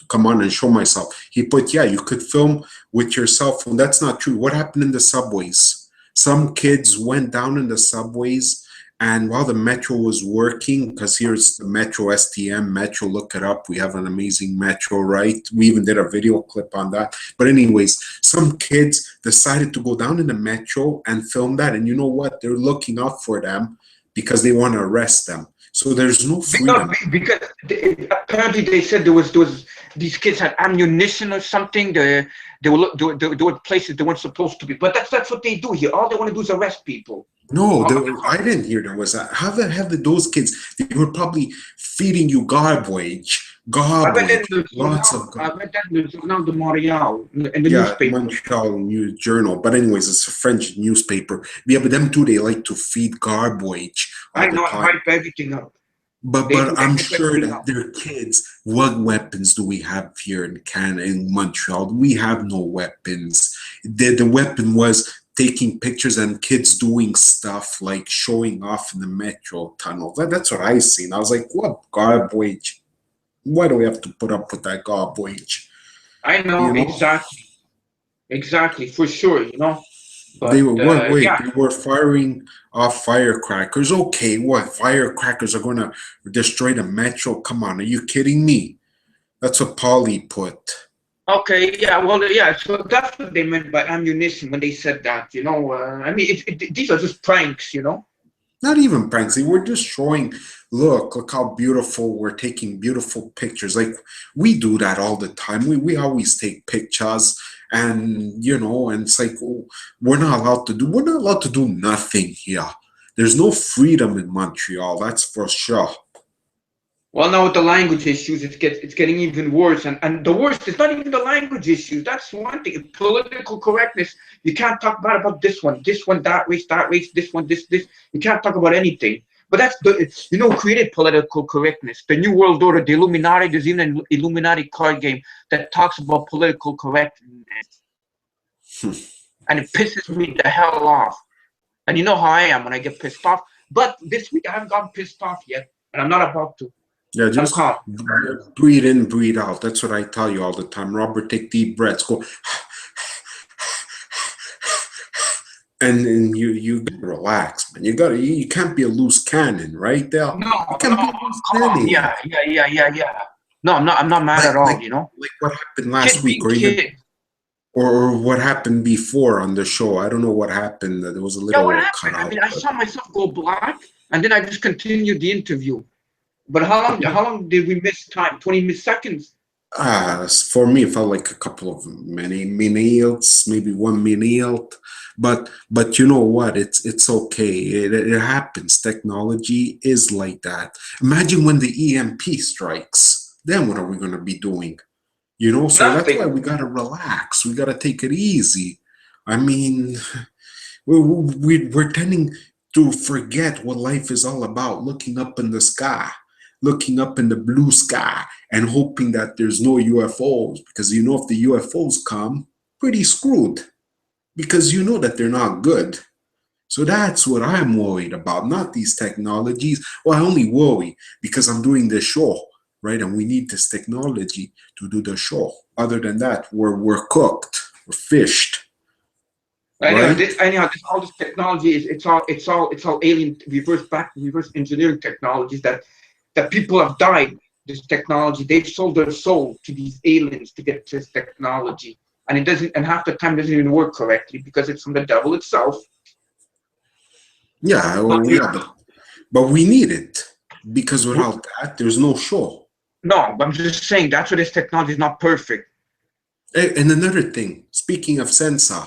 come on and show myself. He put, yeah, you could film with your cell phone. That's not true. What happened in the subways? Some kids went down in the subways, and while the metro was working, because here's the Metro STM, Metro, look it up. We have an amazing Metro, right? We even did a video clip on that. But anyways, some kids decided to go down in the Metro and film that. And you know what? They're looking out for them because they want to arrest them. So there's no freedom. Because apparently they said there was these kids had ammunition or something. They were places they weren't supposed to be. But that's what they do here. All they want to do is arrest people. No, I didn't hear there was that. How the hell did those kids? They were probably feeding you garbage. I read that in the Journal de Montréal, in the newspaper. Montreal News Journal. But anyways, it's a French newspaper. Yeah, but them too, they like to feed garbage. I know, I hype everything up. But I'm sure that they're kids. What weapons do we have here in Canada, in Montreal? We have no weapons. The weapon was taking pictures and kids doing stuff like showing off in the metro tunnel. That's what I seen. I was like, what garbage? Why do we have to put up with that garbage? I know, you know? Exactly, for sure, you know. But, they were firing off firecrackers. Okay, what? Firecrackers are going to destroy the metro? Come on, are you kidding me? That's what Polly put. Okay, yeah, well, yeah, so that's what they meant by ammunition when they said that, you know. These are just pranks, you know. Not even pranks. They were just showing, look how beautiful, we're taking beautiful pictures. Like, we do that all the time. We always take pictures, and, you know, and it's like, we're not allowed to do nothing here. There's no freedom in Montreal, that's for sure. Well, now with the language issues, it's getting even worse. And the worst is not even the language issues. That's one thing. Political correctness. You can't talk bad about this one, that race, this one, this. You can't talk about anything. But that's created political correctness. The New World Order, the Illuminati. There's even an Illuminati card game that talks about political correctness, and it pisses me the hell off. And you know how I am when I get pissed off. But this week I haven't gotten pissed off yet, and I'm not about to. Yeah, I'm just calm. breathe in, breathe out. That's what I tell you all the time. Robert, take deep breaths. Go, and you gotta relax, man. You can't be a loose cannon, right? There, No, you no, can't be a loose calm. cannon. Yeah. No, I'm not mad Like at all, like you know. like what happened last Kids week, being or even kids. or what happened before on the show. I don't know what happened. There was a Yeah, what little cut happened? I out, mean, I but saw myself go black, and then I just continued the interview. But yeah. how long did we miss time? 20 seconds? For me, it felt like a couple of many minutes, maybe 1 minute. But you know what? It's okay. It happens. Technology is like that. Imagine when the EMP strikes. Then what are we gonna be doing? You know, so that's why Nothing. we gotta relax. We gotta take it easy. I mean, we're tending to forget what life is all about, looking up in the sky, looking up in the blue sky, and hoping that there's no UFOs. Because you know, if the UFOs come, pretty screwed. Because you know that they're not good. So that's what I'm worried about, not these technologies. Well, I only worry because I'm doing this show, right? And we need this technology to do the show. Other than that, we're cooked, we're fished, right? All this technology is it's all alien reverse engineering technologies that people have died. This technology, they've sold their soul to these aliens to get this technology, and it doesn't. And half the time, doesn't even work correctly because it's from the devil itself. Yeah, But but we need it because without that, there's no show. no, I'm just saying that's why this technology is not perfect. And another thing, speaking of censor,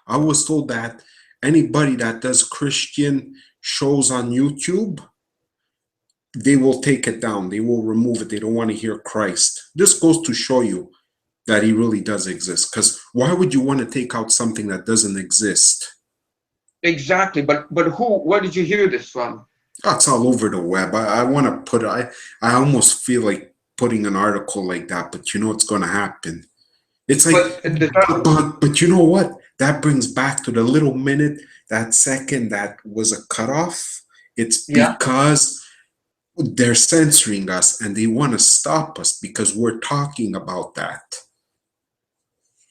I was told that anybody that does Christian shows on YouTube, they will take it down. They will remove it. They don't want to hear Christ. This goes to show you that he really does exist. Because why would you want to take out something that doesn't exist? Exactly, but who? Where did you hear this from? Oh, it's all over the web. I want to put. I almost feel like putting an article like that, but you know it's going to happen. It's like, But but you know what? That brings back to the little minute, that second that was a cutoff. It's yeah. because they're censoring us and they want to stop us because we're talking about that.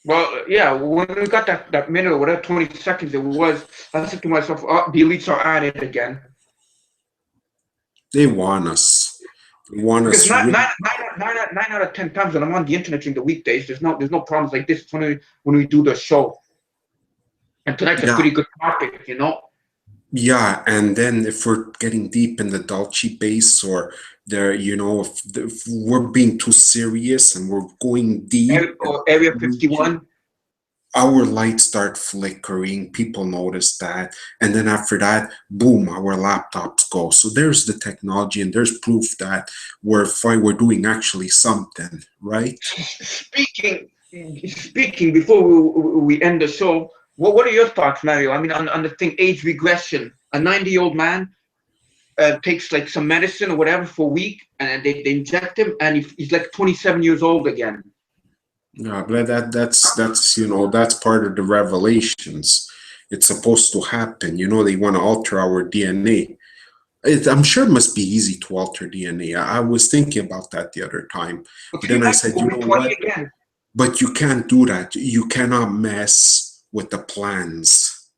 Well, yeah. When we got that minute or whatever, 20 seconds it was, I said to myself, oh, the elites are at it again. They want us. They want Because us. nine out of 10 times when I'm on the internet during the weekdays, there's no problems like this when we do the show. And tonight's a Yeah, pretty good topic, you know. yeah. And then if we're getting deep in the Dolce base, or there, you know, if we're being too serious and we're going deep, Area 51. our lights start flickering. People notice that, and then after that, boom, our laptops go. So there's the technology, and there's proof that we're fine. We're doing actually something, right? Speaking before we end the show, what are your thoughts, Mario? I mean, on the thing, age regression. A 90-year-old man takes like some medicine or whatever for a week, and they inject him, and he's like 27 years old again. Yeah, but that's you know, that's part of the revelations. It's supposed to happen. You know, they want to alter our DNA. I'm sure it must be easy to alter DNA. I was thinking about that the other time, But but you then I have to said, go you with know 20 what? again. But you can't do that. You cannot mess with the plans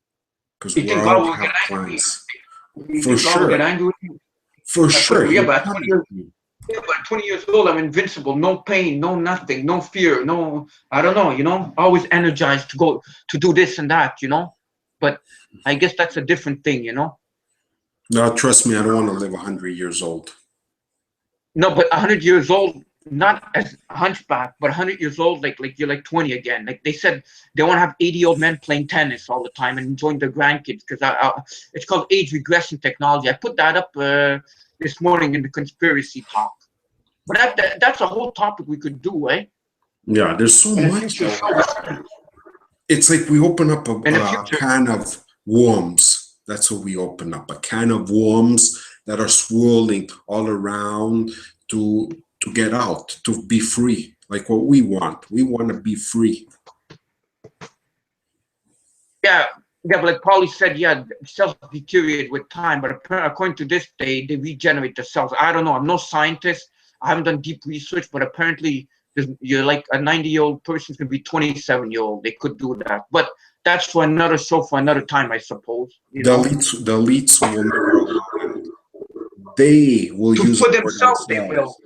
because You we think God all will have get angry? plans. You For think God will get sure, angry with you? for sure. Yeah, He'll but at 20 punish years, you. yeah, but at 20 years old, I'm invincible. No pain, no nothing, no fear, no, I don't know, you know, always energized to go to do this and that, you know. But I guess that's a different thing, you know. No, trust me, I don't want to live 100 years old. No, but 100 years old, not as a hunchback, but 100 years old, like you're like 20 again. Like they said, they want to have 80-year-old men playing tennis all the time and enjoying their grandkids because it's called age regression technology. I put that up this morning in the conspiracy talk. But that's a whole topic we could do, eh? Yeah, there's so In the much future though. show. It's like we open up In the a future, can of worms. That's what we open up, a can of worms that are swirling all around to get out, to be free, like what we want. We want to be free. yeah, but like Paulie said, yeah, cells deteriorate with time, but according to this, they regenerate the cells. I don't know. I'm no scientist. I haven't done deep research, but apparently you're like a 90-year-old person can be 27-year-old. They could do that, but that's for another show for another time, I suppose. The elites will never allow it. They will use for it themselves. They will.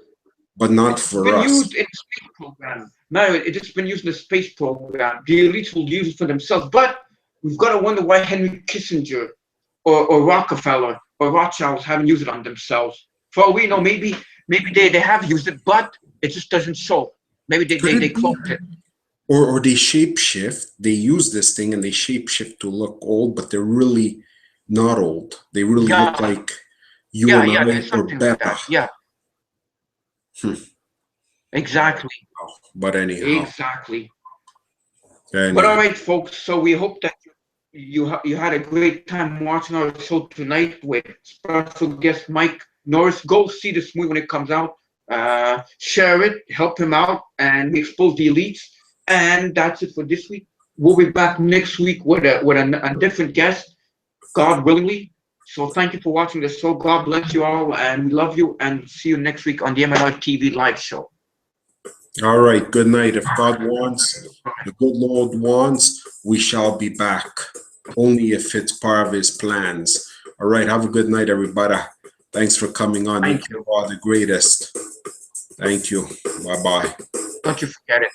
But not It's for been us. used in the space program. No, it's been used in the space program. The elites will use it for themselves. But we've got to wonder why Henry Kissinger or Rockefeller or Rothschilds haven't used it on themselves. For all we know, maybe they have used it, but it just doesn't show. Maybe they cloaked it. Or they shapeshift. They use this thing and they shapeshift to look old, but they're really not old. They really look like you and I or better. Like yeah. Exactly. But anyhow. Exactly. Anyway. But all right, folks. So we hope that you had a great time watching our show tonight with special guest Mike Norris. Go see this movie when it comes out. Share it, help him out, and we expose the elites. And that's it for this week. We'll be back next week with a different guest, God willingly. So thank you for watching the show. God bless you all, and we love you. And see you next week on the MnRTV Live Show. All right. Good night. If God wants, the good Lord wants, we shall be back. Only if it's part of His plans. All right. Have a good night, everybody. Thanks for coming on. Thank you. You are the greatest. Thank you. Bye-bye. Don't you forget it.